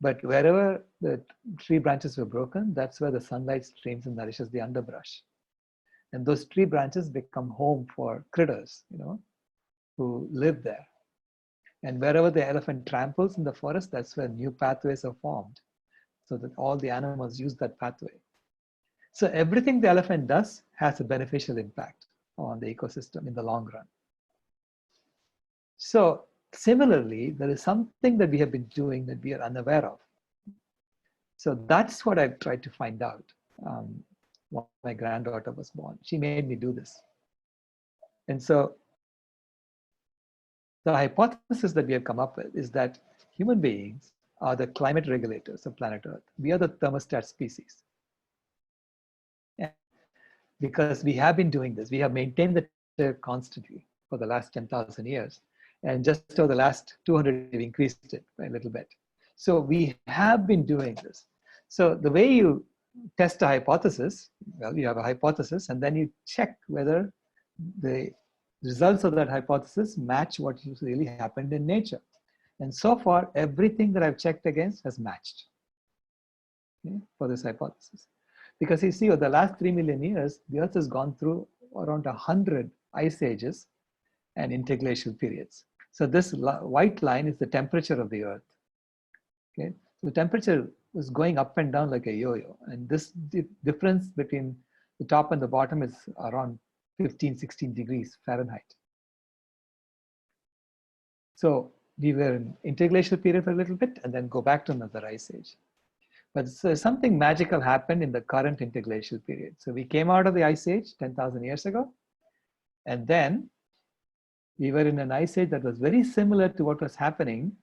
But wherever the tree branches were broken, that's where the sunlight streams and nourishes the underbrush. And those tree branches become home for critters, who live there. And wherever the elephant tramples in the forest, that's where new pathways are formed, so that all the animals use that pathway. So everything the elephant does has a beneficial impact on the ecosystem in the long run. So similarly, there is something that we have been doing that we are unaware of. So that's what I've tried to find out. When my granddaughter was born, she made me do this. And so the hypothesis that we have come up with is that human beings are the climate regulators of planet Earth. We are the thermostat species. And because we have been doing this, we have maintained the temperature constantly for the last 10,000 years. And just over the last 200, we've increased it by a little bit. So we have been doing this. So the way you test a hypothesis, well, you have a hypothesis and then you check whether the results of that hypothesis match what really happened in nature. And so far, everything that I've checked against has matched, for this hypothesis. Because you see, over the last 3 million years, the Earth has gone through around 100 ice ages and interglacial periods. So this white line is the temperature of the Earth. Okay, so the temperature was going up and down like a yo-yo, and this difference between the top and the bottom is around 15, 16 degrees Fahrenheit. So we were in interglacial period for a little bit and then go back to another ice age. But something magical happened in the current interglacial period. So we came out of the ice age 10,000 years ago, and then we were in an ice age that was very similar to what was happening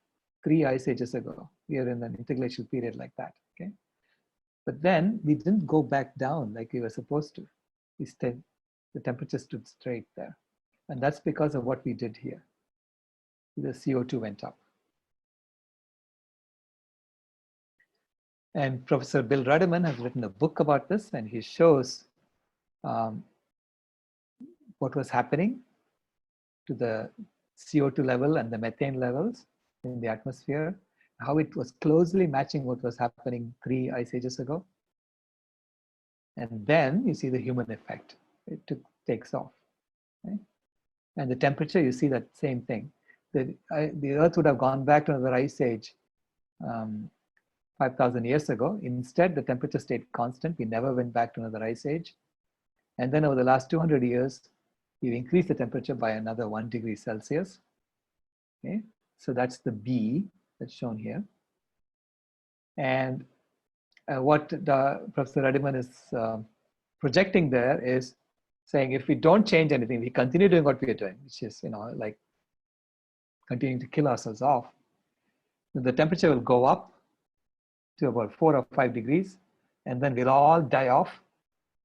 3 ice ages ago. We are in an interglacial period like that, okay? But then we didn't go back down like we were supposed to. The temperature stood straight there. And that's because of what we did here. The CO2 went up. And Professor Bill Rudiman has written a book about this, and he shows what was happening to the CO2 level and the methane levels in the atmosphere, how it was closely matching what was happening 3 ice ages ago. And then you see the human effect. It takes off. Right? And the temperature, you see that same thing. The Earth would have gone back to another ice age 5,000 years ago. Instead, the temperature stayed constant. We never went back to another ice age. And then over the last 200 years, you increase the temperature by another 1 degree Celsius. Okay, so that's the B that's shown here. And what Professor Rediman is projecting there is saying if we don't change anything, we continue doing what we are doing, which is, like continuing to kill ourselves off, the temperature will go up to about 4 or 5 degrees, and then we'll all die off,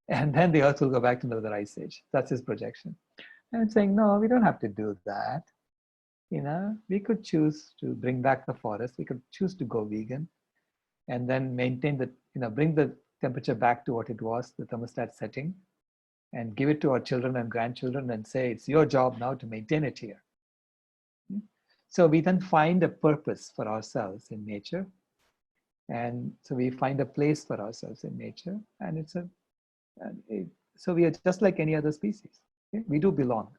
and then the Earth will go back to another ice age. That's his projection. And I'm saying, no, we don't have to do that. We could choose to bring back the forest. We could choose to go vegan, and then maintain the, bring the temperature back to what it was, the thermostat setting, and give it to our children and grandchildren and say, it's your job now to maintain it here. So we then find a purpose for ourselves in nature. And so we find a place for ourselves in nature. And so we are just like any other species. Okay? We do belong.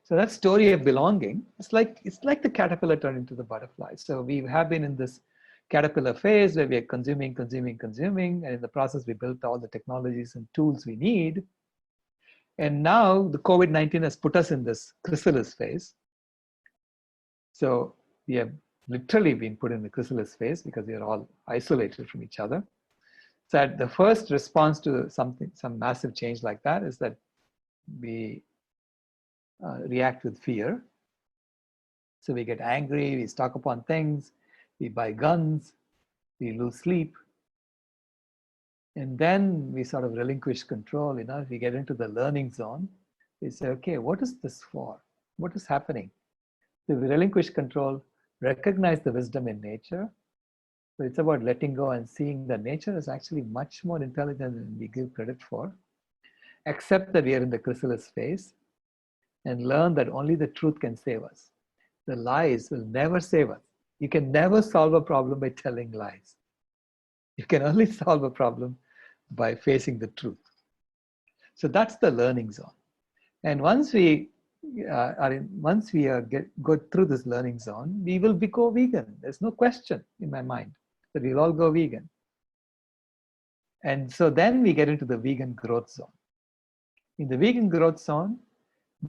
So that story of belonging, it's like the caterpillar turned into the butterfly. So we have been in this caterpillar phase where we are consuming, and in the process we built all the technologies and tools we need. And now the COVID-19 has put us in this chrysalis phase. So we have literally been put in the chrysalis phase because we are all isolated from each other. So the first response to some massive change like that is that we react with fear. So we get angry, we stock up on things, we buy guns, we lose sleep. And then we sort of relinquish control. If we get into the learning zone, we say, okay, what is this for? What is happening? So we relinquish control, recognize the wisdom in nature. So it's about letting go and seeing that nature is actually much more intelligent than we give credit for. Accept that we are in the chrysalis phase and learn that only the truth can save us. The lies will never save us. You can never solve a problem by telling lies. You can only solve a problem by facing the truth. So that's the learning zone. And once we go through this learning zone, we will go vegan. There's no question in my mind that we'll all go vegan. And so then we get into the vegan growth zone. In the vegan growth zone,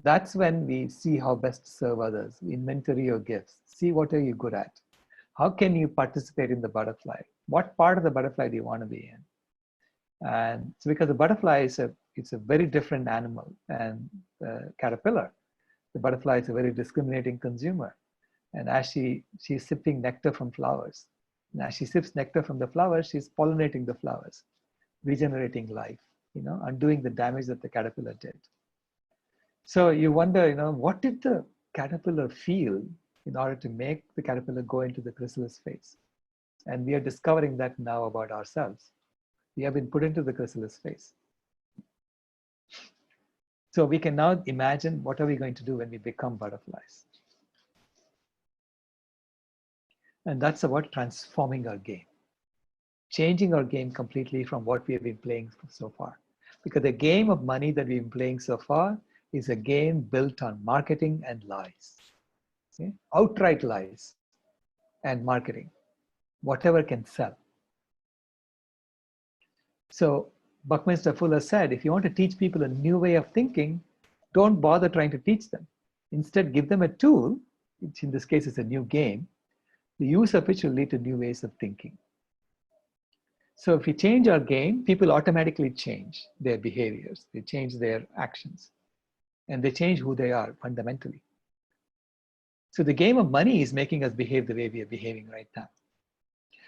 that's when we see how best to serve others. We inventory your gifts. See what are you good at. How can you participate in the butterfly? What part of the butterfly do you want to be in? And so because the butterfly it's a very different animal, and the caterpillar, the butterfly is a very discriminating consumer. And as she's sipping nectar from flowers, and as she sips nectar from the flowers, she's pollinating the flowers, regenerating life, undoing the damage that the caterpillar did. So you wonder, what did the caterpillar feel in order to make the caterpillar go into the chrysalis phase? And we are discovering that now about ourselves. We have been put into the chrysalis phase. So we can now imagine what are we going to do when we become butterflies. And that's about transforming our game. Changing our game completely from what we have been playing so far. Because the game of money that we've been playing so far is a game built on marketing and lies. Okay? Outright lies and marketing. Whatever can sell. So Buckminster Fuller said, if you want to teach people a new way of thinking, don't bother trying to teach them. Instead, give them a tool, which in this case is a new game, the use of which will lead to new ways of thinking. So if we change our game, people automatically change their behaviors. They change their actions. And they change who they are fundamentally. So the game of money is making us behave the way we are behaving right now.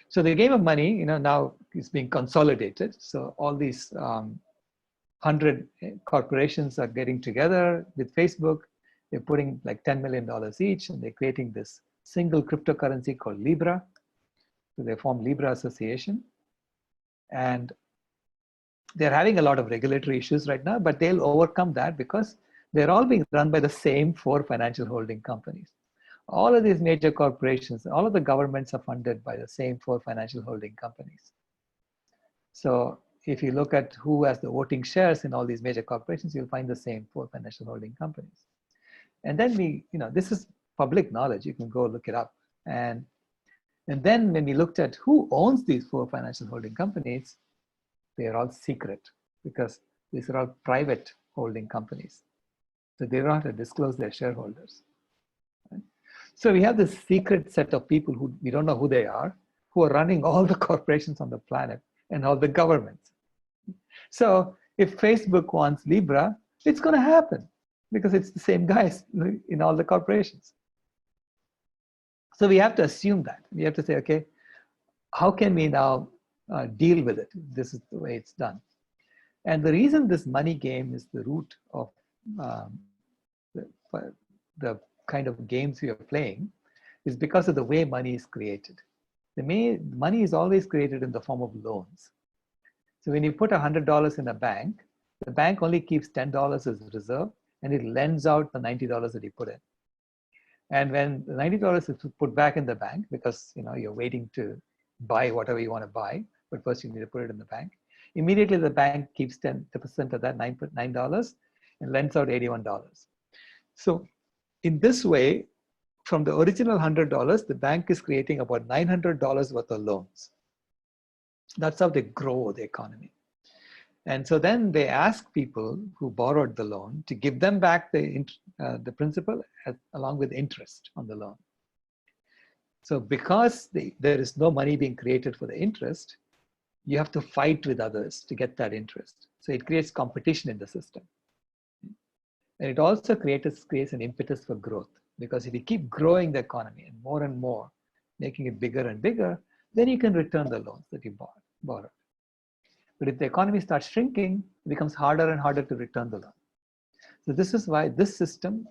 So the game of money, now is being consolidated. So all these 100 corporations are getting together with Facebook. They're putting like $10 million each, and they're creating this single cryptocurrency called Libra. So they formed Libra Association. And they're having a lot of regulatory issues right now, but they'll overcome that because They're all being run by the same four financial holding companies. All of these major corporations, all of the governments are funded by the same four financial holding companies. So if you look at who has the voting shares in all these major corporations, you'll find the same four financial holding companies. And then this is public knowledge. You can go look it up. And then when we looked at who owns these four financial holding companies, they are all secret because these are all private holding companies. So they don't have to disclose their shareholders. Right? So we have this secret set of people who we don't know who they are, who are running all the corporations on the planet and all the governments. So if Facebook wants Libra, it's going to happen because it's the same guys in all the corporations. So we have to assume that. We have to say, okay, how can we now deal with it? This is the way it's done. And the reason this money game is the root of the kind of games we are playing is because of the way money is created. Money is always created in the form of loans. So when you put $100 in a bank, the bank only keeps $10 as reserve and it lends out the $90 that you put in. And when the $90 is put back in the bank, because you're waiting to buy whatever you want to buy, but first you need to put it in the bank. Immediately the bank keeps 10% of that $9 and lends out $81. So in this way, from the original $100, the bank is creating about $900 worth of loans. That's how they grow the economy. And so then they ask people who borrowed the loan to give them back the principal along with interest on the loan. So because there is no money being created for the interest, you have to fight with others to get that interest. So it creates competition in the system. And it also creates an impetus for growth, because if you keep growing the economy and more, making it bigger and bigger, then you can return the loans that you borrowed. But if the economy starts shrinking, it becomes harder and harder to return the loan. So this is why this system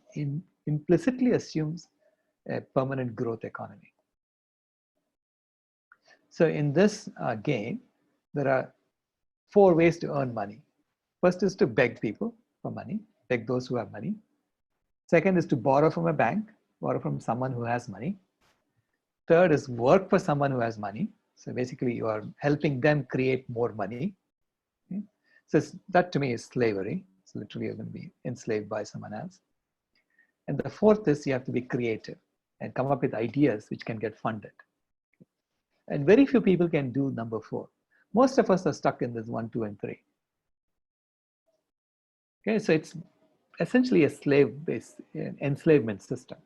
implicitly assumes a permanent growth economy. So in this game, there are 4 ways to earn money. First is to beg people for money, beg those who have money. Second is to borrow from a bank, borrow from someone who has money. Third is work for someone who has money. So basically you are helping them create more money. Okay? So that to me is slavery. So literally you're going to be enslaved by someone else. And the fourth is you have to be creative and come up with ideas which can get funded. And very few people can do number 4. Most of us are stuck in this 1, 2, and 3. Okay, so it's essentially a slave-based enslavement system.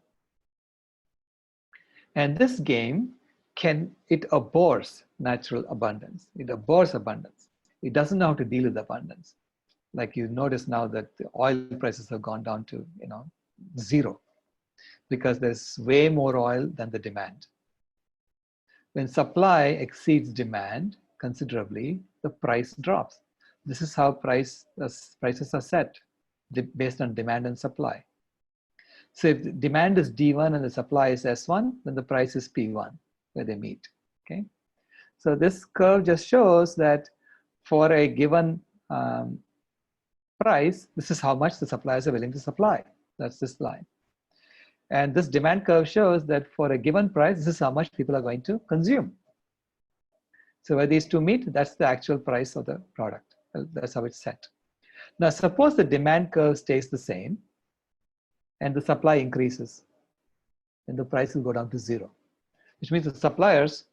And this game it abhors natural abundance. It abhors abundance. It doesn't know how to deal with abundance. Like you notice now that the oil prices have gone down to 0 because there's way more oil than the demand. When supply exceeds demand considerably, the price drops. This is how prices are set based on demand and supply. So if the demand is D1 and the supply is S1, then the price is P1 where they meet. Okay, so this curve just shows that for a given price, this is how much the suppliers are willing to supply. That's this line. And this demand curve shows that for a given price, this is how much people are going to consume. So where these two meet, that's the actual price of the product. That's how it's set. Now, suppose the demand curve stays the same and the supply increases, then the price will go down to 0, which means the suppliers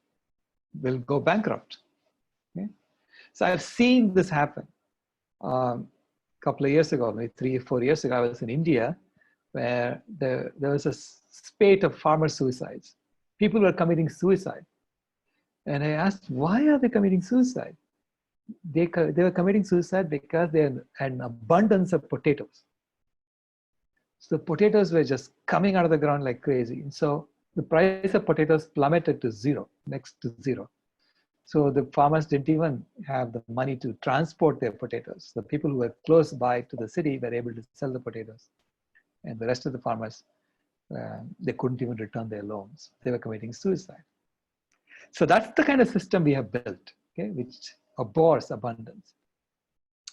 will go bankrupt. Okay? So I've seen this happen. A couple of years ago, maybe 3 or 4 years ago, I was in India, where there was a spate of farmer suicides. People were committing suicide. And I asked, why are they committing suicide? They were committing suicide because they had an abundance of potatoes. So the potatoes were just coming out of the ground like crazy. And so the price of potatoes plummeted to 0, next to 0. So the farmers didn't even have the money to transport their potatoes. The people who were close by to the city were able to sell the potatoes. And the rest of the farmers, they couldn't even return their loans. They were committing suicide. So that's the kind of system we have built, okay, which abhors abundance.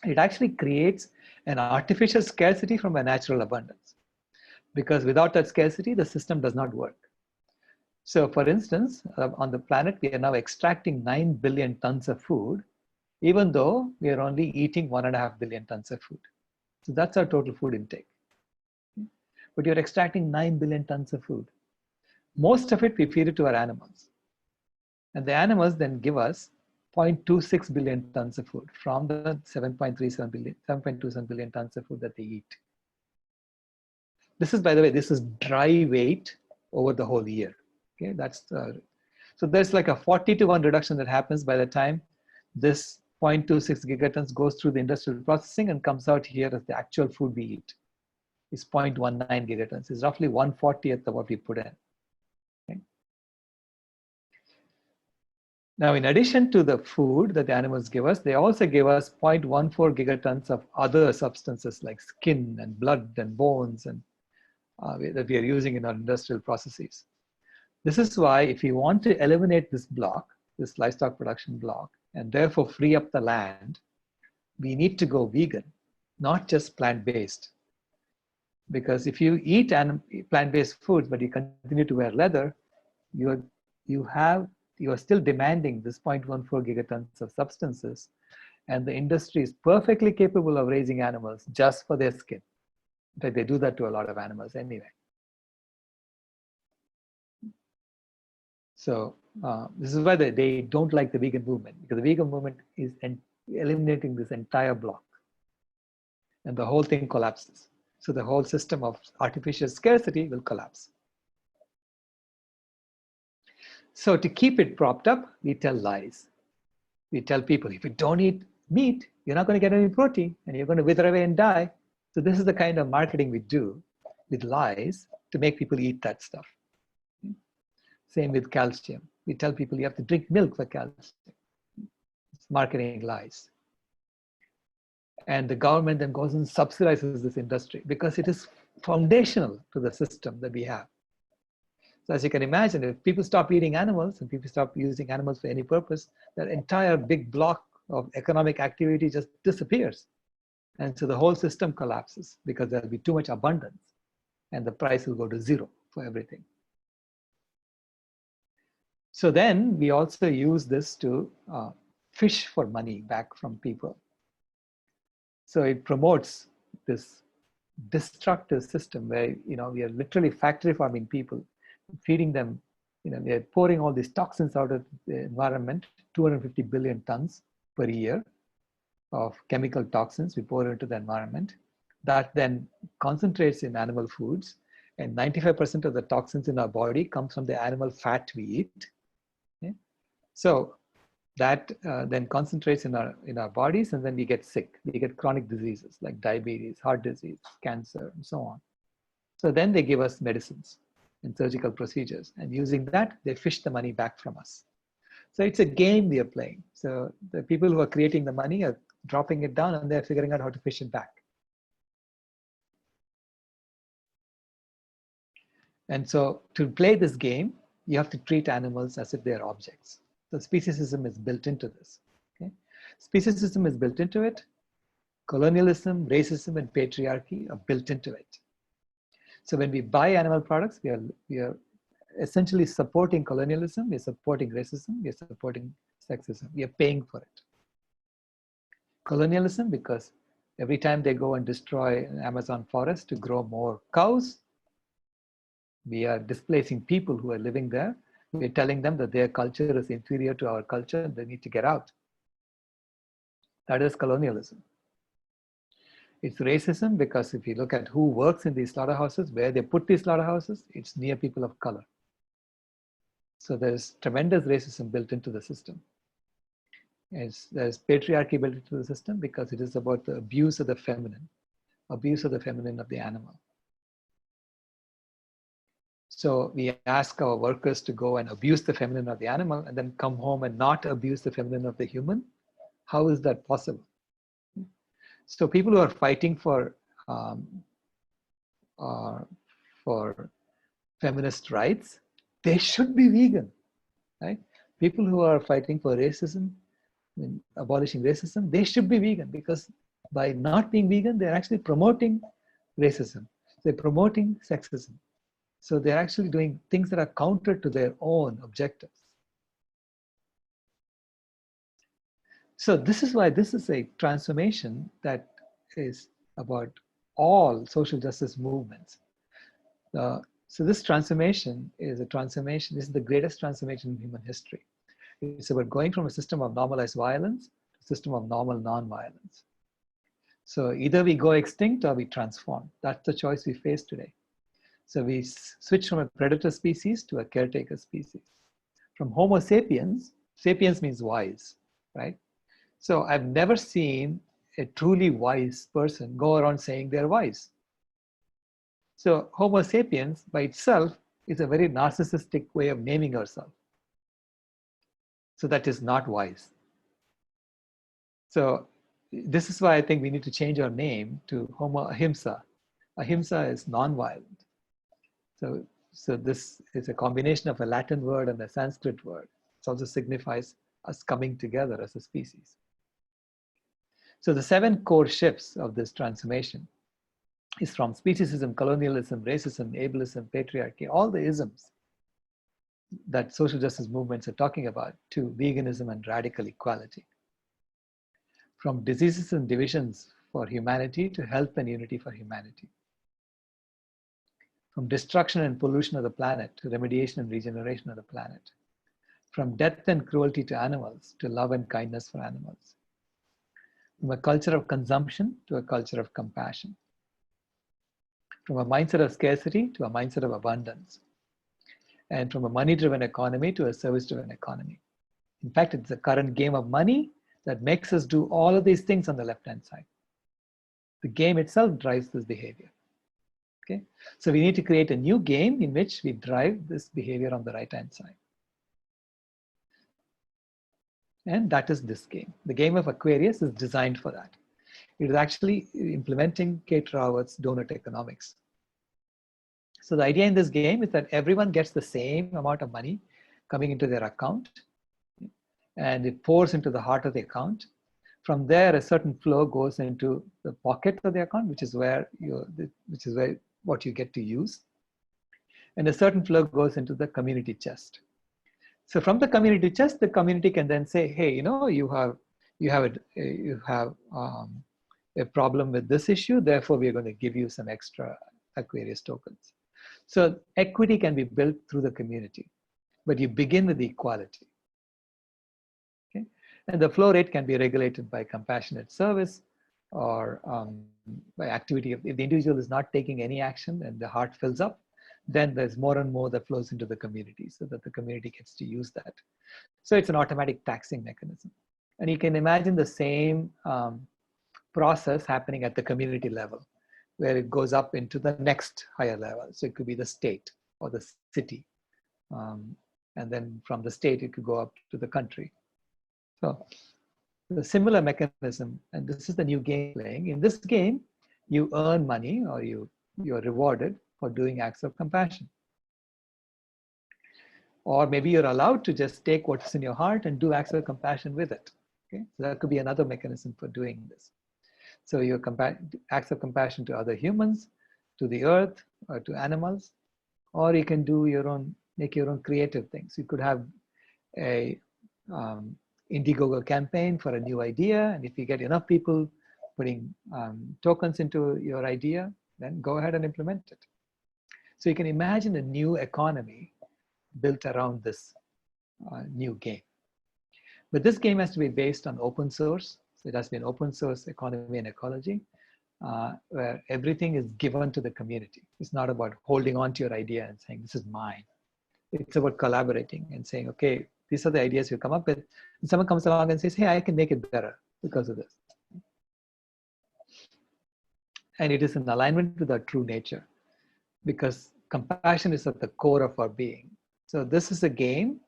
it actually creates an artificial scarcity from a natural abundance. Because without that scarcity, the system does not work. So for instance, on the planet, we are now extracting 9 billion tons of food, even though we are only eating 1.5 billion tons of food. So that's our total food intake. But you're extracting 9 billion tons of food. Most of it, we feed it to our animals. And the animals then give us 0.26 billion tons of food from the 7.27 billion tons of food that they eat. This is, by the way, this is dry weight over the whole year. Okay, so there's like a 40-to-1 reduction that happens by the time this 0.26 gigatons goes through the industrial processing and comes out here as the actual food we eat. It's 0.19 gigatons. It's roughly 1/40th of what we put in. Okay. Now, in addition to the food that the animals give us, they also give us 0.14 gigatons of other substances like skin and blood and bones and that we are using in our industrial processes. This is why if we want to eliminate this block, this livestock production block, and therefore free up the land, we need to go vegan, not just plant-based. Because if you eat plant-based foods, but you continue to wear leather, you are still demanding this 0.14 gigatons of substances, and the industry is perfectly capable of raising animals just for their skin. In fact, they do that to a lot of animals anyway. So this is why they don't like the vegan movement, because the vegan movement is eliminating this entire block, and the whole thing collapses. So the whole system of artificial scarcity will collapse. So to keep it propped up, we tell lies. We tell people, if you don't eat meat, you're not going to get any protein, and you're going to wither away and die. So this is the kind of marketing we do with lies to make people eat that stuff. Same with calcium. We tell people you have to drink milk for calcium. It's marketing lies. And the government then goes and subsidizes this industry because it is foundational to the system that we have. So as you can imagine, if people stop eating animals and people stop using animals for any purpose, that entire big block of economic activity just disappears. And so the whole system collapses because there'll be too much abundance and the price will go to zero for everything. So then we also use this to fish for money back from people. So it promotes this destructive system where, we are literally factory farming people, feeding them, we are pouring all these toxins out of the environment, 250 billion tons per year of chemical toxins we pour into the environment. That then concentrates in animal foods, and 95% of the toxins in our body comes from the animal fat we eat. Okay? So that then concentrates in our bodies, and then we get sick. We get chronic diseases like diabetes, heart disease, cancer, and so on. So then they give us medicines and surgical procedures, and using that, they fish the money back from us. So it's a game we are playing. So the people who are creating the money are dropping it down, and they're figuring out how to fish it back. And so to play this game, you have to treat animals as if they're objects. So speciesism is built into this. Okay? Speciesism is built into it. Colonialism, racism, and patriarchy are built into it. So when we buy animal products, we are essentially supporting colonialism, we're supporting racism, we're supporting sexism. We are paying for it. Colonialism, because every time they go and destroy an Amazon forest to grow more cows, we are displacing people who are living there. We're telling them that their culture is inferior to our culture and they need to get out. That is colonialism. It's racism because if you look at who works in these slaughterhouses, where they put these slaughterhouses, it's near people of color. So there's tremendous racism built into the system. There's patriarchy built into the system because it is about the abuse of the feminine of the animal. So we ask our workers to go and abuse the feminine of the animal and then come home and not abuse the feminine of the human. How is that possible? So people who are fighting for feminist rights, they should be vegan, right? People who are fighting for racism, abolishing racism, they should be vegan because By not being vegan, they're actually promoting racism. They're promoting sexism. So they're actually doing things that are counter to their own objectives. So this is why this is a transformation that is about all social justice movements. So this transformation is a transformation, this is the greatest transformation in human history. It's about going from a system of normalized violence to a system of normal non-violence. So either we go extinct or we transform. That's the choice we face today. So we switch from a predator species to a caretaker species. From Homo sapiens, sapiens means wise, right? So I've never seen a truly wise person go around saying they're wise. So Homo sapiens by itself is a very narcissistic way of naming ourselves. So that is not wise. So this is why I think we need to change our name to Homo ahimsa. Ahimsa is non-violent. So this is a combination of a Latin word and a Sanskrit word. It also signifies us coming together as a species. So the 7 core shifts of this transformation is from speciesism, colonialism, racism, ableism, patriarchy, all the isms that social justice movements are talking about, to veganism and radical equality. From diseases and divisions for humanity to health and unity for humanity. From destruction and pollution of the planet to remediation and regeneration of the planet. From death and cruelty to animals to love and kindness for animals. From a culture of consumption to a culture of compassion. From a mindset of scarcity to a mindset of abundance. And from a money-driven economy to a service-driven economy. In fact, it's the current game of money that makes us do all of these things on the left-hand side. The game itself drives this behavior. Okay, so we need to create a new game in which we drive this behavior on the right-hand side. And that is this game. The game of Aquarius is designed for that. It is actually implementing Kate Raworth's donut economics. So the idea in this game is that everyone gets the same amount of money coming into their account, and it pours into the heart of the account. From there, a certain flow goes into the pocket of the account, which is where what you get to use. And a certain flow goes into the community chest. So from the community chest, the community can then say, hey, you have a problem with this issue, therefore we're going to give you some extra Aquarius tokens. So equity can be built through the community, but you begin with equality. Okay? And the flow rate can be regulated by compassionate service or by activity. If the individual is not taking any action and the heart fills up, then there's more and more that flows into the community so that the community gets to use that. So it's an automatic taxing mechanism. And you can imagine the same process happening at the community level, where it goes up into the next higher level. So it could be the state or the city. And then from the state, it could go up to the country. So the similar mechanism, and this is the new game playing. In this game, you earn money or you're rewarded for doing acts of compassion. Or maybe you're allowed to just take what's in your heart and do acts of compassion with it. Okay? So that could be another mechanism for doing this. So your acts of compassion to other humans, to the earth, or to animals, or you can do make your own creative things. You could have a Indiegogo campaign for a new idea, and if you get enough people putting tokens into your idea, then go ahead and implement it. So you can imagine a new economy built around this new game. But this game has to be based on open source. So it has to be an open source economy and ecology, where everything is given to the community. It's not about holding on to your idea and saying, this is mine. It's about collaborating and saying, okay, these are the ideas you come up with. And someone comes along and says, hey, I can make it better because of this. And it is in alignment with our true nature, because compassion is at the core of our being. So this is a game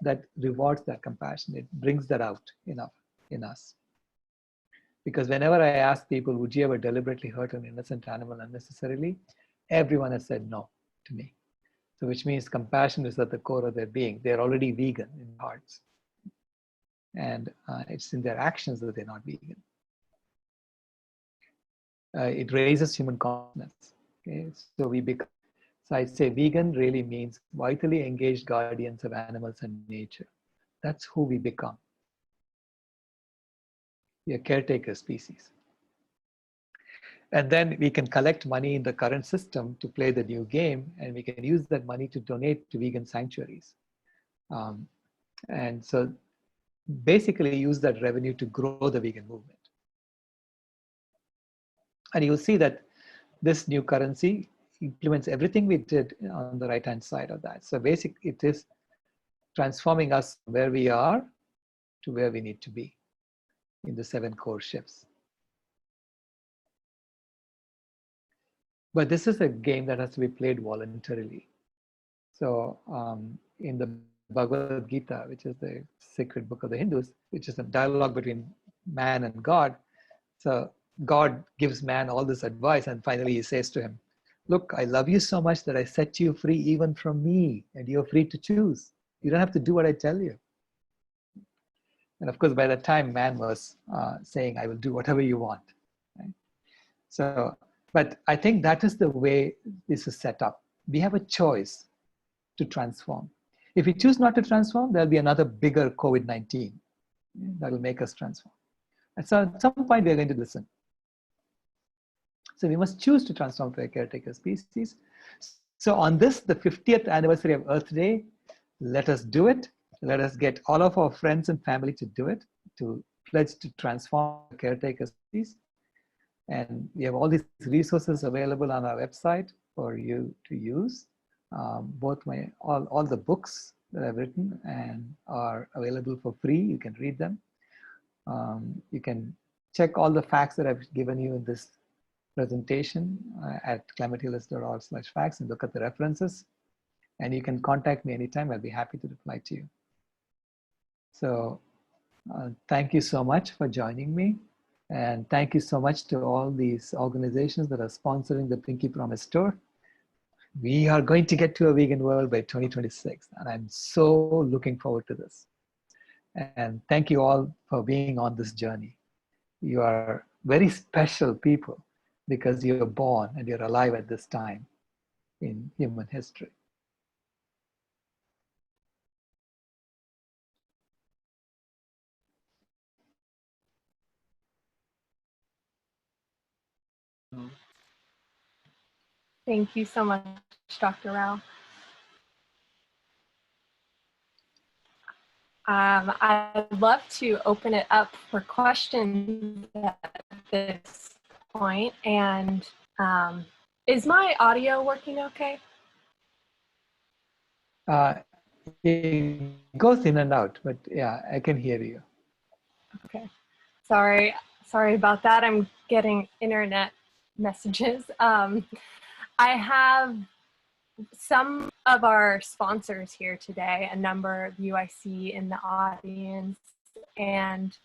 that rewards that compassion. It brings that out in us. Because whenever I ask people, would you ever deliberately hurt an innocent animal unnecessarily? Everyone has said no to me. So which means compassion is at the core of their being. They're already vegan in their hearts. And it's in their actions that they're not vegan. it raises human consciousness. Okay, so we become. So I say vegan really means vitally engaged guardians of animals and nature. That's who we become. We are caretaker species. And then we can collect money in the current system to play the new game, and we can use that money to donate to vegan sanctuaries. And so basically use that revenue to grow the vegan movement. And you'll see that this new currency implements everything we did on the right-hand side of that. So basically it is transforming us from where we are to where we need to be in the 7 core shifts. But this is a game that has to be played voluntarily. So in the Bhagavad Gita, which is the sacred book of the Hindus, which is a dialogue between man and God. So God gives man all this advice, and finally he says to him, look, I love you so much that I set you free even from me, and you're free to choose. You don't have to do what I tell you. And of course, by that time, man was saying, I will do whatever you want. Right? So, but I think that is the way this is set up. We have a choice to transform. If we choose not to transform, there'll be another bigger COVID-19 that will make us transform. And so at some point, we're going to listen. So we must choose to transform to a caretaker species. So on this, the 50th anniversary of Earth Day, let us do it. Let us get all of our friends and family to do it, to pledge to transform the caretaker species. And we have all these resources available on our website for you to use. Both all the books that I've written and are available for free. You can read them. You can check all the facts that I've given you in this presentation at climatelist.org/facts and look at the references. And you can contact me anytime. I'll be happy to reply to you. So thank you so much for joining me. And thank you so much to all these organizations that are sponsoring the Pinky Promise Tour. We are going to get to a vegan world by 2026. And I'm so looking forward to this. And thank you all for being on this journey. You are very special people because you're born and you're alive at this time in human history.
Thank you so much, Dr. Rao. I'd love to open it up for questions at this point. And is my audio working okay?
It goes in and out, but yeah, I can hear you.
Okay. Sorry about that. I'm getting internet messages. I have some of our sponsors here today, a number of you I see in the audience, and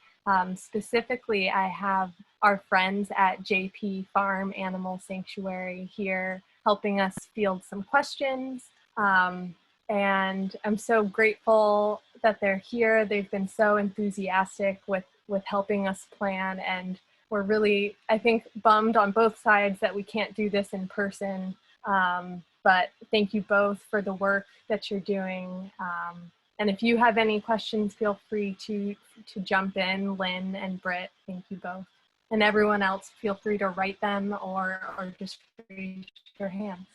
specifically I have our friends at JP Farm Animal Sanctuary here helping us field some questions. And I'm so grateful that they're here. They've been so enthusiastic with helping us plan, and we're really, I think, bummed on both sides that we can't do this in person. But thank you both for the work that you're doing. And if you have any questions, feel free to jump in, Lynn and Britt. Thank you both. And everyone else, feel free to write them or just raise your hands.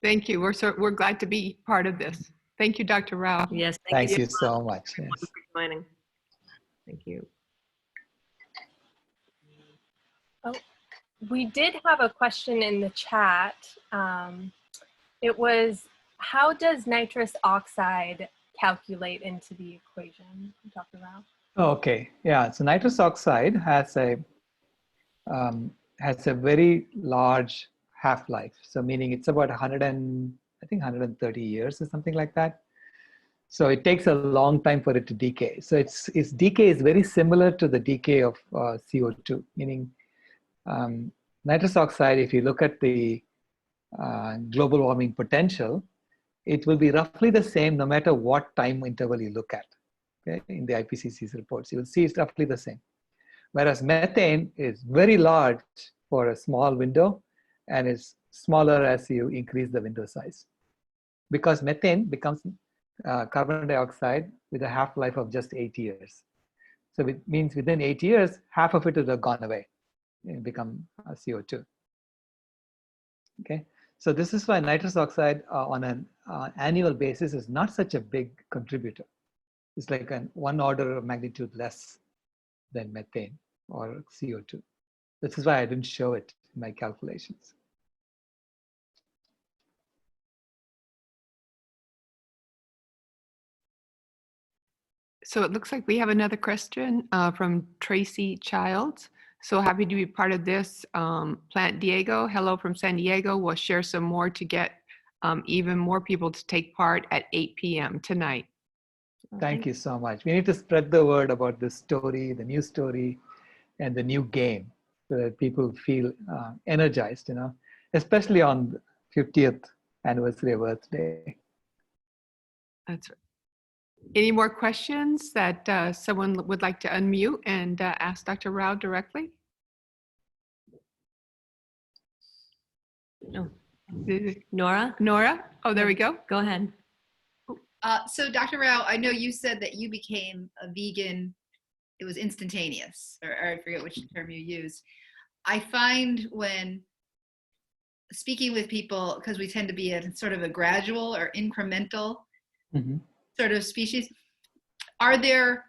Thank you. We're glad to be part of this. Thank you, Dr. Rao.
Yes,
Thank you so much. Yes.
for joining. Thank you.
Oh, we did have a question in the chat. It was, how does nitrous oxide calculate into the equation, Dr. Rao?
Okay, yeah, so nitrous oxide has a very large half-life. So meaning it's about 130 years or something like that. So it takes a long time for it to decay. So its decay is very similar to the decay of CO2, meaning nitrous oxide, if you look at the global warming potential, it will be roughly the same no matter what time interval you look at. Okay? In the IPCC's reports, you will see it's roughly the same. Whereas methane is very large for a small window and is smaller as you increase the window size. Because methane becomes carbon dioxide with a half-life of just 8 years. So it means within 8 years, half of it will have gone away and become CO2. Okay, so this is why nitrous oxide on an annual basis is not such a big contributor. It's like an 1 order of magnitude less than methane or CO2. This is why I didn't show it in my calculations.
So it looks like we have another question from Tracy Childs. So happy to be part of this. Plant Diego, hello from San Diego. We'll share some more to get even more people to take part at 8 p.m. tonight.
Thank you so much. We need to spread the word about this story, the new story, and the new game, so that people feel energized, especially on the 50th anniversary of Earth Day.
That's right. Any more questions that someone would like to unmute and ask Dr. Rao directly?
No. Nora,
Nora? Oh, there we go.
go ahead.
So Dr. Rao, I know you said that you became a vegan, it was instantaneous, or I forget which term you used. I find when speaking with people, because we tend to be at sort of a gradual or incremental sort of species, are there,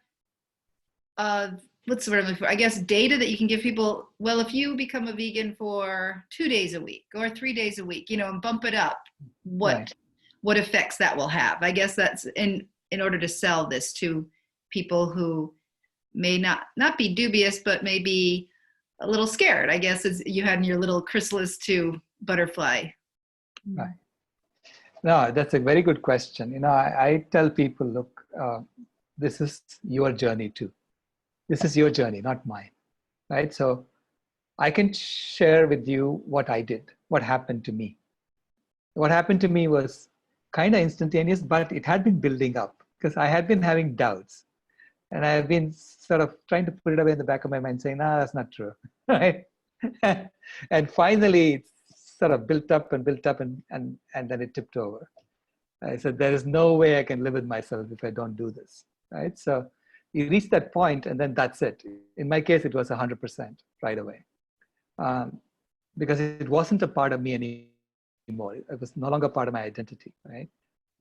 what's the word I'm looking for? I guess data that you can give people, well, if you become a vegan for 2 days a week or 3 days a week, and bump it up, what effects that will have? I guess that's in order to sell this to people who may not be dubious, but may be a little scared, I guess, as you had in your little chrysalis to butterfly.
Right. No, that's a very good question. I tell people, look, this is your journey too. This is your journey, not mine, right? So I can share with you what I did, what happened to me. What happened to me was kind of instantaneous, but it had been building up because I had been having doubts. And I've been sort of trying to put it away in the back of my mind saying, that's not true, right? And finally, it's sort of built up and then it tipped over. I said, there is no way I can live with myself if I don't do this, right? So you reach that point and then that's it. In my case, it was 100% right away because it wasn't a part of me anymore. It was no longer part of my identity, right?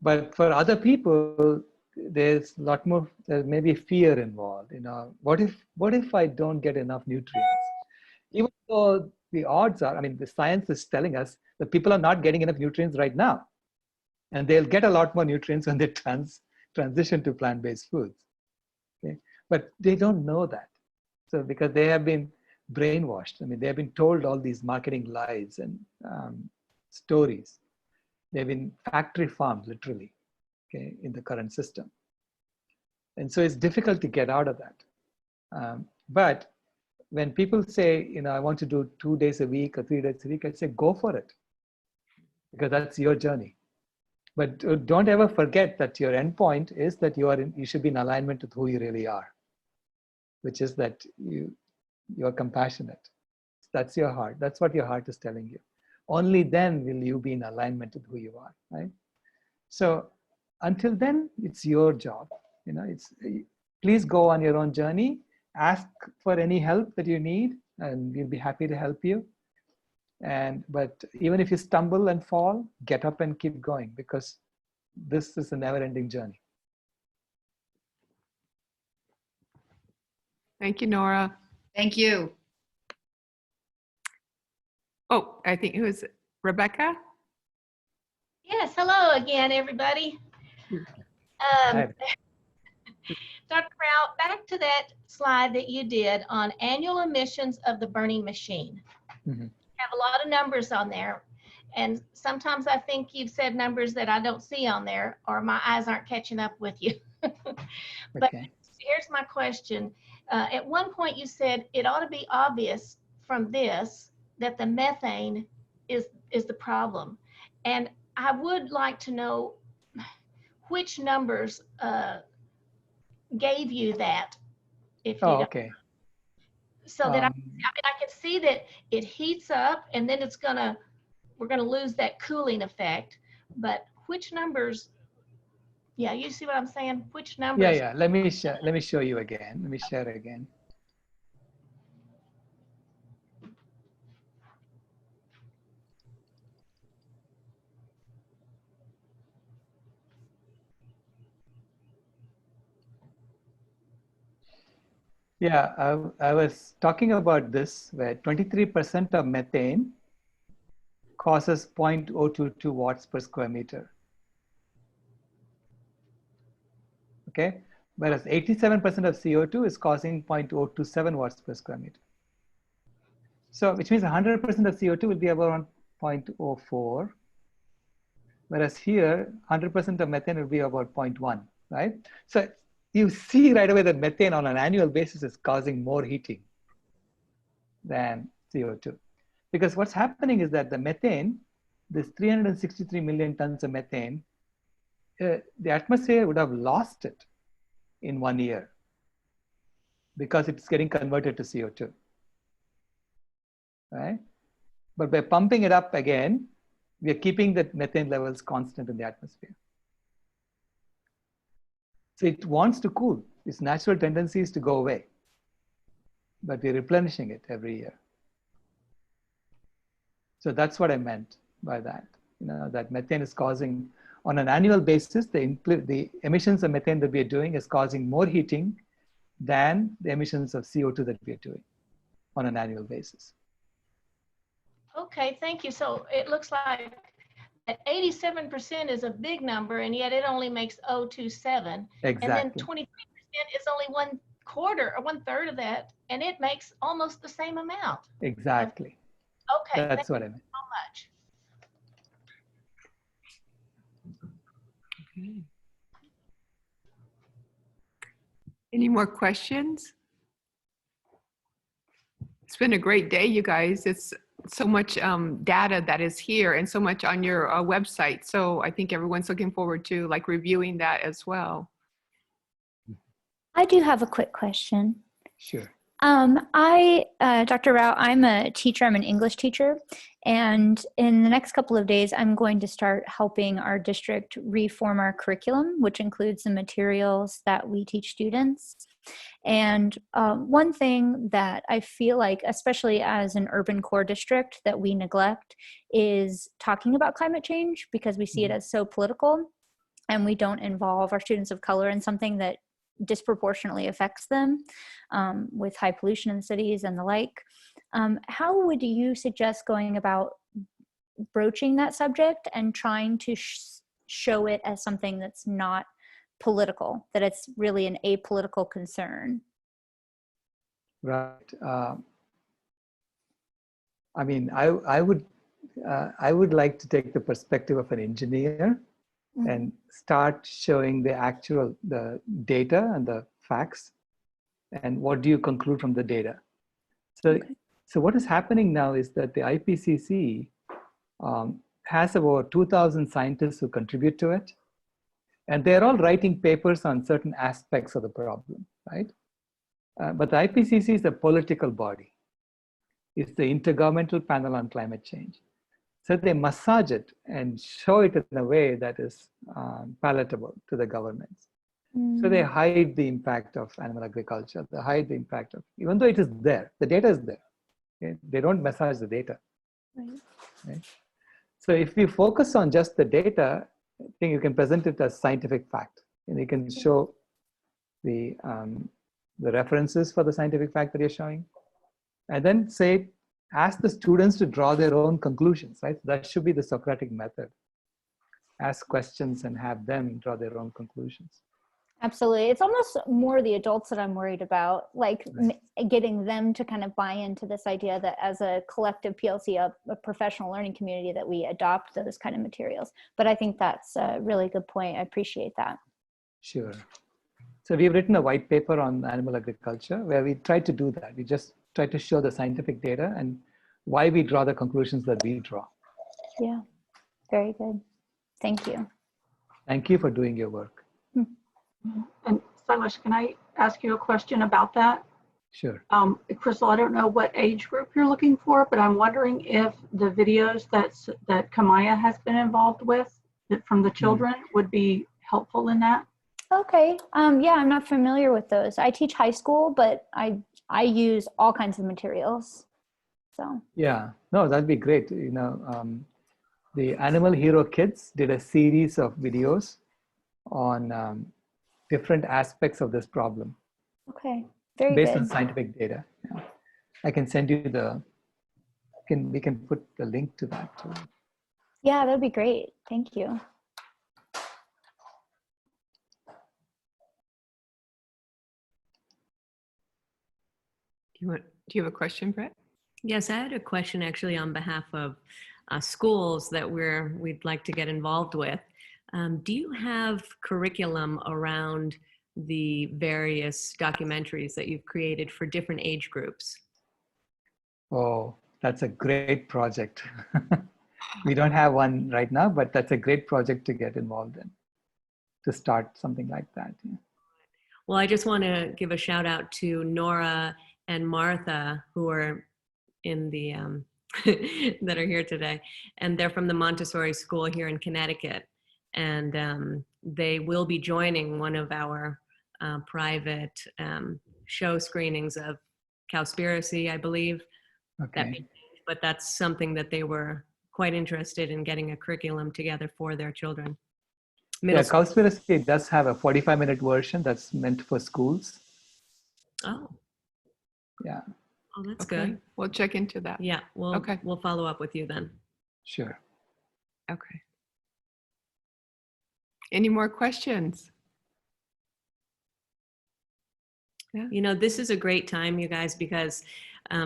But for other people, there's a lot more, there may be fear involved. What if I don't get enough nutrients? Even though the odds are, the science is telling us that people are not getting enough nutrients right now. And they'll get a lot more nutrients when they transition to plant-based foods. Okay? But they don't know that. So because they have been brainwashed. They have been told all these marketing lies and stories. They've been factory farmed, literally, okay, in the current system. And so it's difficult to get out of that. But when people say, I want to do 2 days a week or 3 days a week, I say, go for it. Because that's your journey. But don't ever forget that your endpoint is that you should be in alignment with who you really are, which is that you're compassionate. That's your heart. That's what your heart is telling you. Only then will you be in alignment with who you are, right? So until then, it's your job. Please go on your own journey. Ask for any help that you need, and we'll be happy to help you. But even if you stumble and fall, get up and keep going, because this is a never-ending journey.
Thank you, Nora.
Thank you.
Oh, I think it was Rebecca.
Yes, hello again, everybody. Dr. Rao, back to that slide that you did on annual emissions of the burning machine. Have a lot of numbers on there, and sometimes I think you've said numbers that I don't see on there, or my eyes aren't catching up with you. But here's my question. At one point you said it ought to be obvious from this that the methane is the problem, and I would like to know which numbers gave you that. If you
okay.
so that I mean, I can see that it heats up and then we're gonna lose that cooling effect. But which numbers? Yeah, you see what I'm saying? Which numbers?
Yeah. Let me show you again. Let me share again. Yeah, I was talking about this where 23% of methane causes 0.022 watts per square meter. Okay, whereas 87% of CO2 is causing 0.027 watts per square meter. So which means 100% of CO2 will be about 0.04, whereas here 100% of methane will be about 0.1, right? So you see right away that methane on an annual basis is causing more heating than CO2. Because what's happening is that the methane, this 363 million tons of methane, the atmosphere would have lost it in 1 year because it's getting converted to CO2, right? But by pumping it up again, we are keeping the methane levels constant in the atmosphere. So it wants to cool. Its natural tendency is to go away, but we're replenishing it every year. So that's what I meant by that. That methane is causing, on an annual basis, the emissions of methane that we are doing is causing more heating than the emissions of CO2 that we are doing on an annual basis.
Okay, thank you. So it looks like that 87% is a big number, and yet it only makes 0.027.
Exactly.
And then 23% is only 1/4 or 1/3 of that, and it makes almost the same amount.
Exactly.
Okay,
That's what I meant.
So much.
Okay. Any more questions? It's been a great day, you guys. It's so much data that is here and so much on your website. So I think everyone's looking forward to like reviewing that as well.
I do have a quick question.
Sure.
Dr. Rao, I'm a teacher. I'm an English teacher. And in the next couple of days, I'm going to start helping our district reform our curriculum, which includes the materials that we teach students. And one thing that I feel like, especially as an urban core district, that we neglect is talking about climate change because we see it as so political and we don't involve our students of color in something that disproportionately affects them with high pollution in cities and the like. How would you suggest going about broaching that subject and trying to show it as something that's not political, that it's really an apolitical concern?
Right. I mean, I would like to take the perspective of an engineer and start showing the data and the facts, and what do you conclude from the data. So what is happening now is that the IPCC has about 2,000 scientists who contribute to it, and they're all writing papers on certain aspects of the problem, right? But the IPCC is a political body. It's the Intergovernmental Panel on Climate Change. So they massage it and show it in a way that is palatable to the governments. So they hide the impact of animal agriculture. They hide the impact of, even though it is there, the data is there. Okay? They don't massage the data. Right? So if we focus on just the data, I think you can present it as scientific fact, and you can show the references for the scientific fact that you're showing, and then say, ask the students to draw their own conclusions, right? That should be the Socratic method. Ask questions and have them draw their own conclusions.
Absolutely. It's almost more the adults that I'm worried about, like getting them to kind of buy into this idea that as a collective PLC, a professional learning community, that we adopt those kind of materials. But I think that's a really good point. I appreciate that.
Sure. So we've written a white paper on animal agriculture where we try to do that. We just try to show the scientific data and why we draw the conclusions that we draw.
Yeah, very good. Thank you.
Thank you for doing your work.
And Sailesh, can I ask you a question about that?
Sure.
Crystal, I don't know what age group you're looking for, but I'm wondering if the videos that Kamaya has been involved with from the children would be helpful in that.
Okay. Yeah, I'm not familiar with those. I teach high school, but I use all kinds of materials. So.
Yeah. No, that'd be great. You know, the Animal Hero Kids did a series of videos on different aspects of this problem.
Okay. Very
based
good.
on scientific data. Yeah. I can send you we can put the link to that too.
Yeah, that'd be great. Thank you.
Do you have a question, Brett?
Yes, I had a question actually on behalf of schools that we'd like to get involved with. Do you have curriculum around the various documentaries that you've created for different age groups?
Oh, that's a great project. We don't have one right now, but that's a great project to get involved in, to start something like that. Yeah.
Well, I just want to give a shout out to Nora and Martha, who are in the that are here today, and they're from the Montessori school here in Connecticut, and they will be joining one of our private show screenings of Cowspiracy, I believe.
Okay.
But that's something that they were quite interested in, getting a curriculum together for their children.
Yeah, Cowspiracy does have a 45-minute version that's meant for schools.
Oh.
Yeah.
Oh, that's
Okay.
good.
We'll check into that.
Yeah,
Okay.
We'll follow up with you then.
Sure.
Okay. Any more questions? Yeah.
You know, this is a great time, you guys, because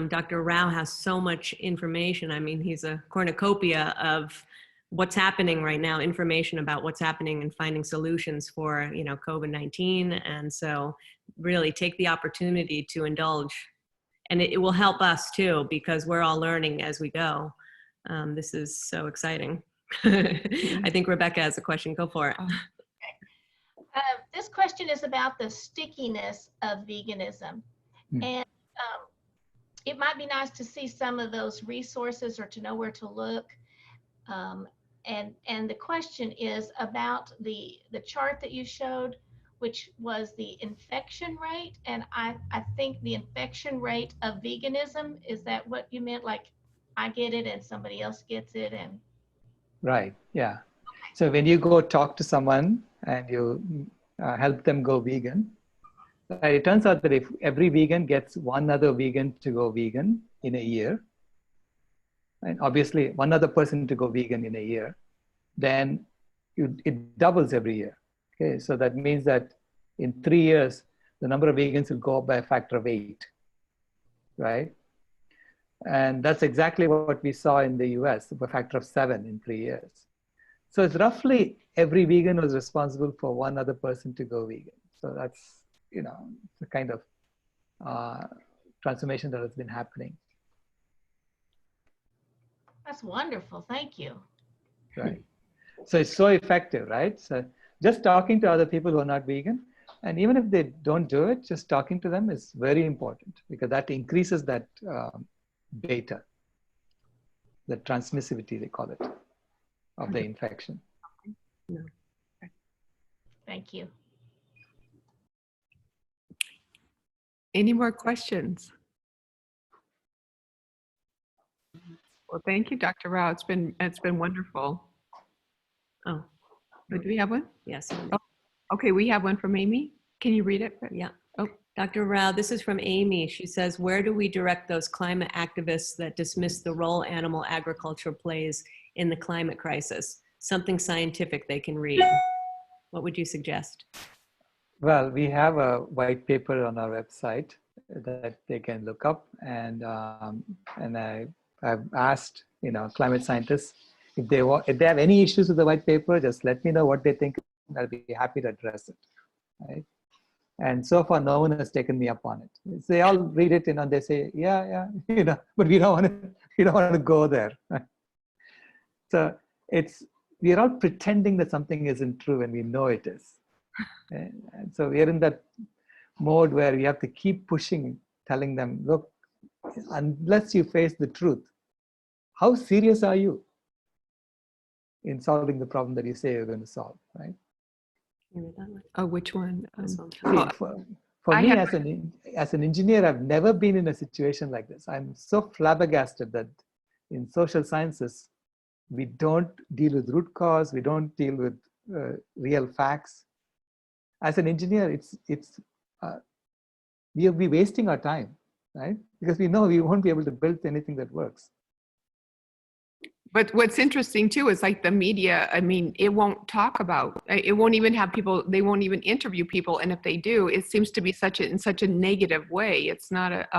Dr. Rao has so much information. I mean, he's a cornucopia of what's happening right now, information about what's happening and finding solutions for, you know, COVID-19. And so really take the opportunity to indulge. And it will help us too, because we're all learning as we go. This is so exciting. I think Rebecca has a question. Go for it.
This question is about the stickiness of veganism. And it might be nice to see some of those resources or to know where to look. And the question is about the chart that you showed, which was the infection rate. And I think the infection rate of veganism, is that what you meant? Like I get it and somebody else gets it? And
Right, yeah. So when you go talk to someone and you help them go vegan, it turns out that if every vegan gets one other vegan to go vegan in a year, and obviously one other person to go vegan in a year, then it doubles every year. Okay, so that means that in 3 years, the number of vegans will go up by a factor of 8, right? And that's exactly what we saw in the US, a factor of 7 in 3 years. So it's roughly every vegan was responsible for one other person to go vegan. So that's, you know, the kind of transformation that has been happening.
that's wonderful. Thank you.
Right. So it's so effective, right? So just talking to other people who are not vegan, and even if they don't do it, just talking to them is very important, because that increases that beta, the transmissivity, they call it, of the infection.
Thank you.
Any more questions? Well, thank you, Dr. Rao. It's been wonderful.
Oh,
Do we have one?
yes.
Oh, okay, we have one from Amy. Can you read it?
Yeah.
Oh,
Dr. Rao, this is from Amy. She says, where do we direct those climate activists that dismiss the role animal agriculture plays in the climate crisis? Something scientific they can read. What would you suggest?
Well, we have a white paper on our website that they can look up, and I've asked, you know, climate scientists if they have any issues with the white paper, just let me know what they think. I'll be happy to address it. Right? And so far, no one has taken me up on it. They all read it, you know, they say, yeah, you know, but we don't want to go there. So we're all pretending that something isn't true when we know it is. And so we're in that mode where we have to keep pushing telling them, look, unless you face the truth, how serious are you in solving the problem that you say you're going to solve, right?
You read that one?
Oh, which one?
This one.
See, for me, as an engineer, I've never been in a situation like this. I'm so flabbergasted that in social sciences, we don't deal with root cause, we don't deal with real facts. As an engineer, we'll be wasting our time, right? Because we know we won't be able to build anything that works.
But what's interesting too is like the media, I mean, it won't talk about, it won't even have people, they won't even interview people. And if they do, it seems to be in such a negative way. It's not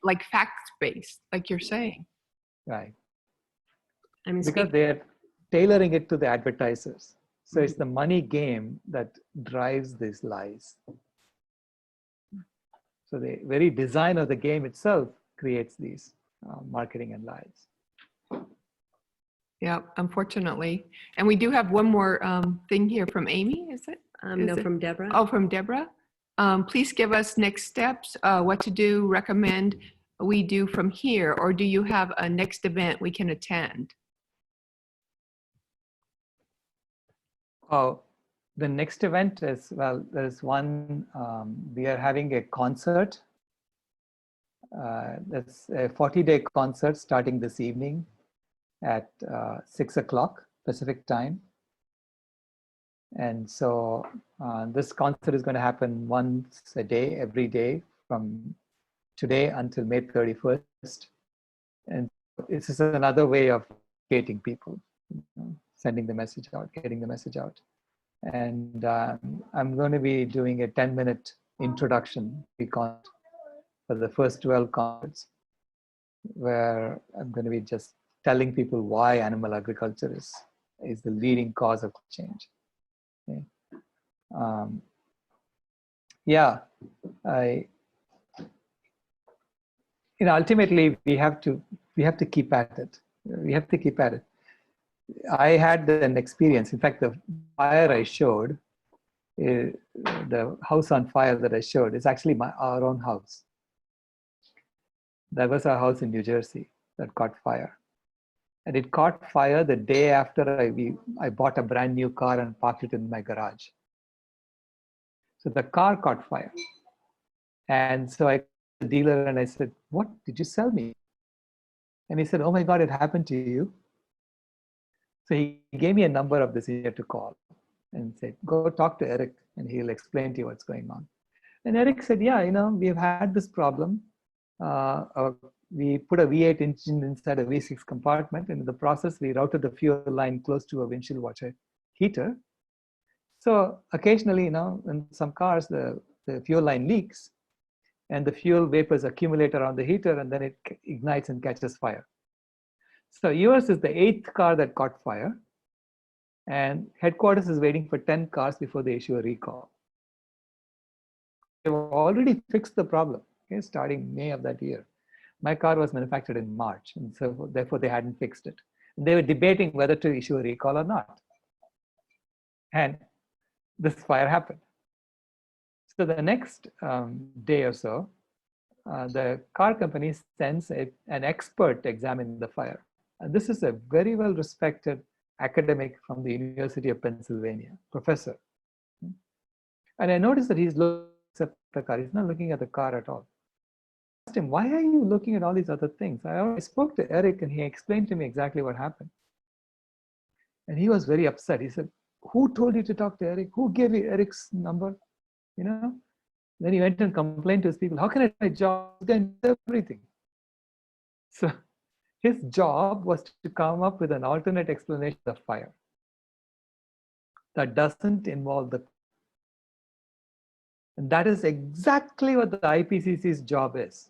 like fact-based, like you're saying.
Right.
I mean,
because they're tailoring it to the advertisers. So it's the money game that drives these lies. So the very design of the game itself creates these marketing and lies.
Yeah, unfortunately. And we do have one more thing here from Amy, is it?
no, from Deborah.
Oh, from Deborah. Please give us next steps, what to do, recommend we do from here, or do you have a next event we can attend?
Oh, the next event is, well, there's one, we are having a concert. That's a 40-day concert starting this evening at 6 o'clock Pacific time. And so this concert is going to happen once a day, every day from today until May 31st. And this is another way of educating people, sending the message out, getting the message out. And I'm going to be doing a 10-minute introduction for the first 12 concerts, where I'm going to be just telling people why animal agriculture is the leading cause of change. Okay. Yeah, ultimately we have to keep at it. We have to keep at it. I had an experience. In fact, the fire I showed, the house on fire that I showed, is actually our own house. That was our house in New Jersey that caught fire. And it caught fire the day after I bought a brand new car and parked it in my garage. So the car caught fire. And so I called the dealer and I said, "What did you sell me?" And he said, "Oh my God, it happened to you." So he gave me a number of this engineer to call and said, "Go talk to Eric and he'll explain to you what's going on." And Eric said, "Yeah, we've had this problem. We put a V8 engine inside a V6 compartment, and in the process, we routed the fuel line close to a windshield washer heater. So occasionally, in some cars, the fuel line leaks, and the fuel vapors accumulate around the heater, and then it ignites and catches fire. So yours is the 8th car that caught fire, and headquarters is waiting for 10 cars before they issue a recall. They've already fixed the problem, okay, starting May of that year. My car was manufactured in March, and so therefore they hadn't fixed it. And they were debating whether to issue a recall or not. And this fire happened. So the next day or so, the car company sends an expert to examine the fire. And this is a very well-respected academic from the University of Pennsylvania, professor. And I noticed that he's looking at the car. He's not looking at the car at all. I asked him, "Why are you looking at all these other things?" I spoke to Eric and he explained to me exactly what happened. And he was very upset. He said, "Who told you to talk to Eric? Who gave you Eric's number?" Then he went and complained to his people, "How can I do my job? This guy knows everything." So his job was to come up with an alternate explanation of fire that doesn't involve the. And that is exactly what the IPCC's job is.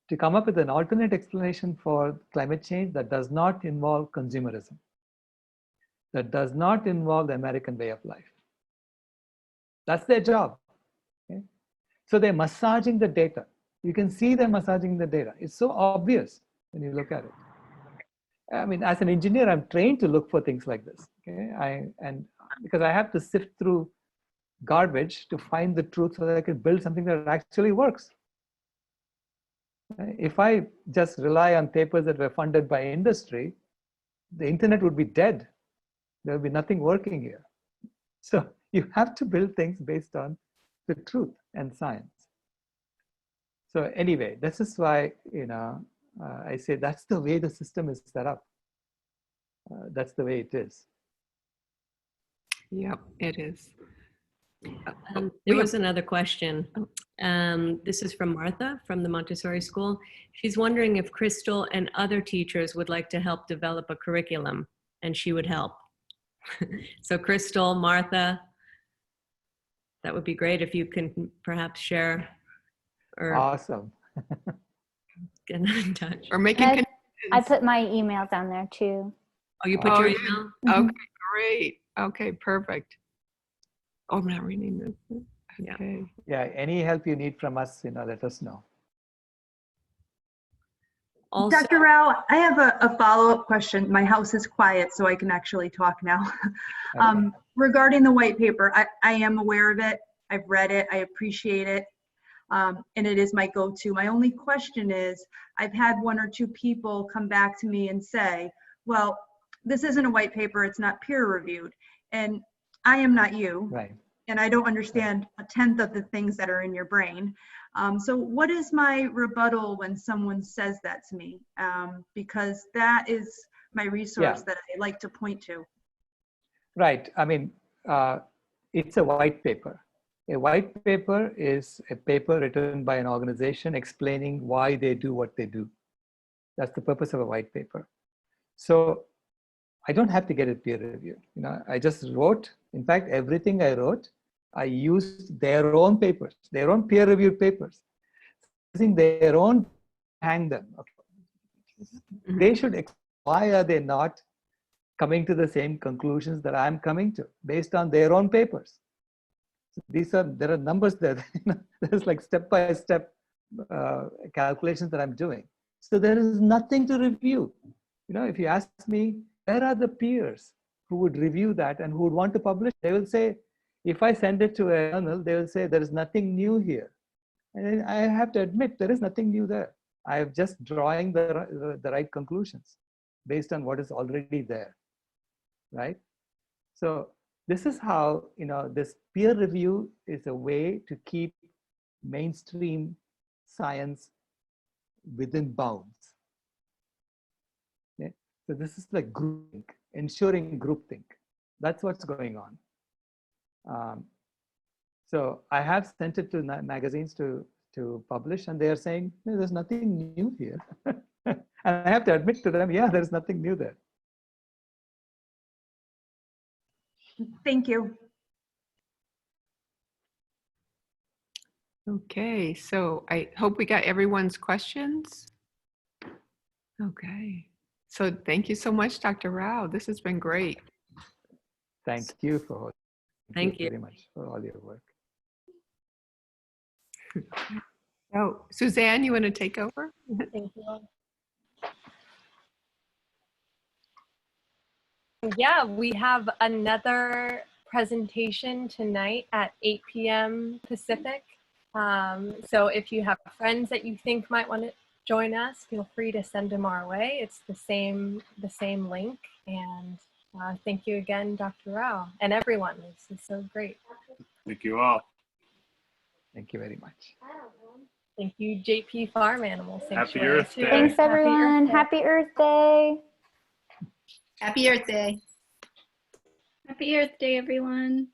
To come up with an alternate explanation for climate change that does not involve consumerism, that does not involve the American way of life. That's their job. Okay? So they're massaging the data. You can see them massaging the data. It's so obvious when you look at it. I mean, as an engineer, I'm trained to look for things like this. Okay? Because I have to sift through garbage to find the truth so that I can build something that actually works. If I just rely on papers that were funded by industry, the internet would be dead. There would be nothing working here. So you have to build things based on the truth and science. So anyway, this is why, I say that's the way the system is set up. That's the way it is.
Yep, it is.
There was another question. This is from Martha from the Montessori School. She's wondering if Crystal and other teachers would like to help develop a curriculum, and she would help. So Crystal, Martha, that would be great if you can perhaps share or
Awesome.
get in touch.
Or making
I put my email down there too.
Oh, you put your email?
Okay, great. Okay, perfect. Oh, I'm not reading this. Okay.
Yeah, any help you need from us, let us know.
Also,
Dr. Rao, I have a follow-up question. My house is quiet, so I can actually talk now.
Okay.
Regarding the white paper, I am aware of it. I've read it. I appreciate it. And it is my go-to. My only question is, I've had one or two people come back to me and say, well, this isn't a white paper. It's not peer-reviewed. And I am not you.
Right.
And I don't understand a tenth of the things that are in your brain. So what is my rebuttal when someone says that to me? Because that is my resource that I like to point to.
Right. I mean, it's a white paper. A white paper is a paper written by an organization explaining why they do what they do. That's the purpose of a white paper. So I don't have to get it peer reviewed. I just wrote, in fact, everything I wrote, I used their own papers, their own peer reviewed papers, using their own, hang them. Okay. They should, why are they not coming to the same conclusions that I'm coming to based on their own papers? So there are numbers there. There's like step-by-step calculations that I'm doing. So there is nothing to review. If you ask me, where are the peers who would review that and who would want to publish? They will say, if I send it to a journal, they will say there is nothing new here. And I have to admit, there is nothing new there. I am just drawing the right conclusions based on what is already there, right? So this is how, this peer review is a way to keep mainstream science within bounds. Okay? So this is like groupthink, ensuring groupthink. That's what's going on. So I have sent it to magazines to publish, and they are saying, no, there's nothing new here. And I have to admit to them, yeah, there's nothing new there.
Thank you.
Okay, so I hope we got everyone's questions. Okay, so thank you so much, Dr. Rao. This has been great.
Thank you for
Thank you
very much for all your work.
Oh, Suzanne, you want to take over?
Thank you. Yeah, we have another presentation tonight at 8 p.m. Pacific. So if you have friends that you think might want to join us, feel free to send them our way. It's the same link. And thank you again, Dr. Rao, and everyone. This is so great.
Thank you all.
Thank you very much.
Thank you, JP Farm Animal
Happy
Sanctuary.
Earth Day.
Thanks, everyone. Happy Earth Day.
Happy Earth Day.
Happy Earth Day, everyone.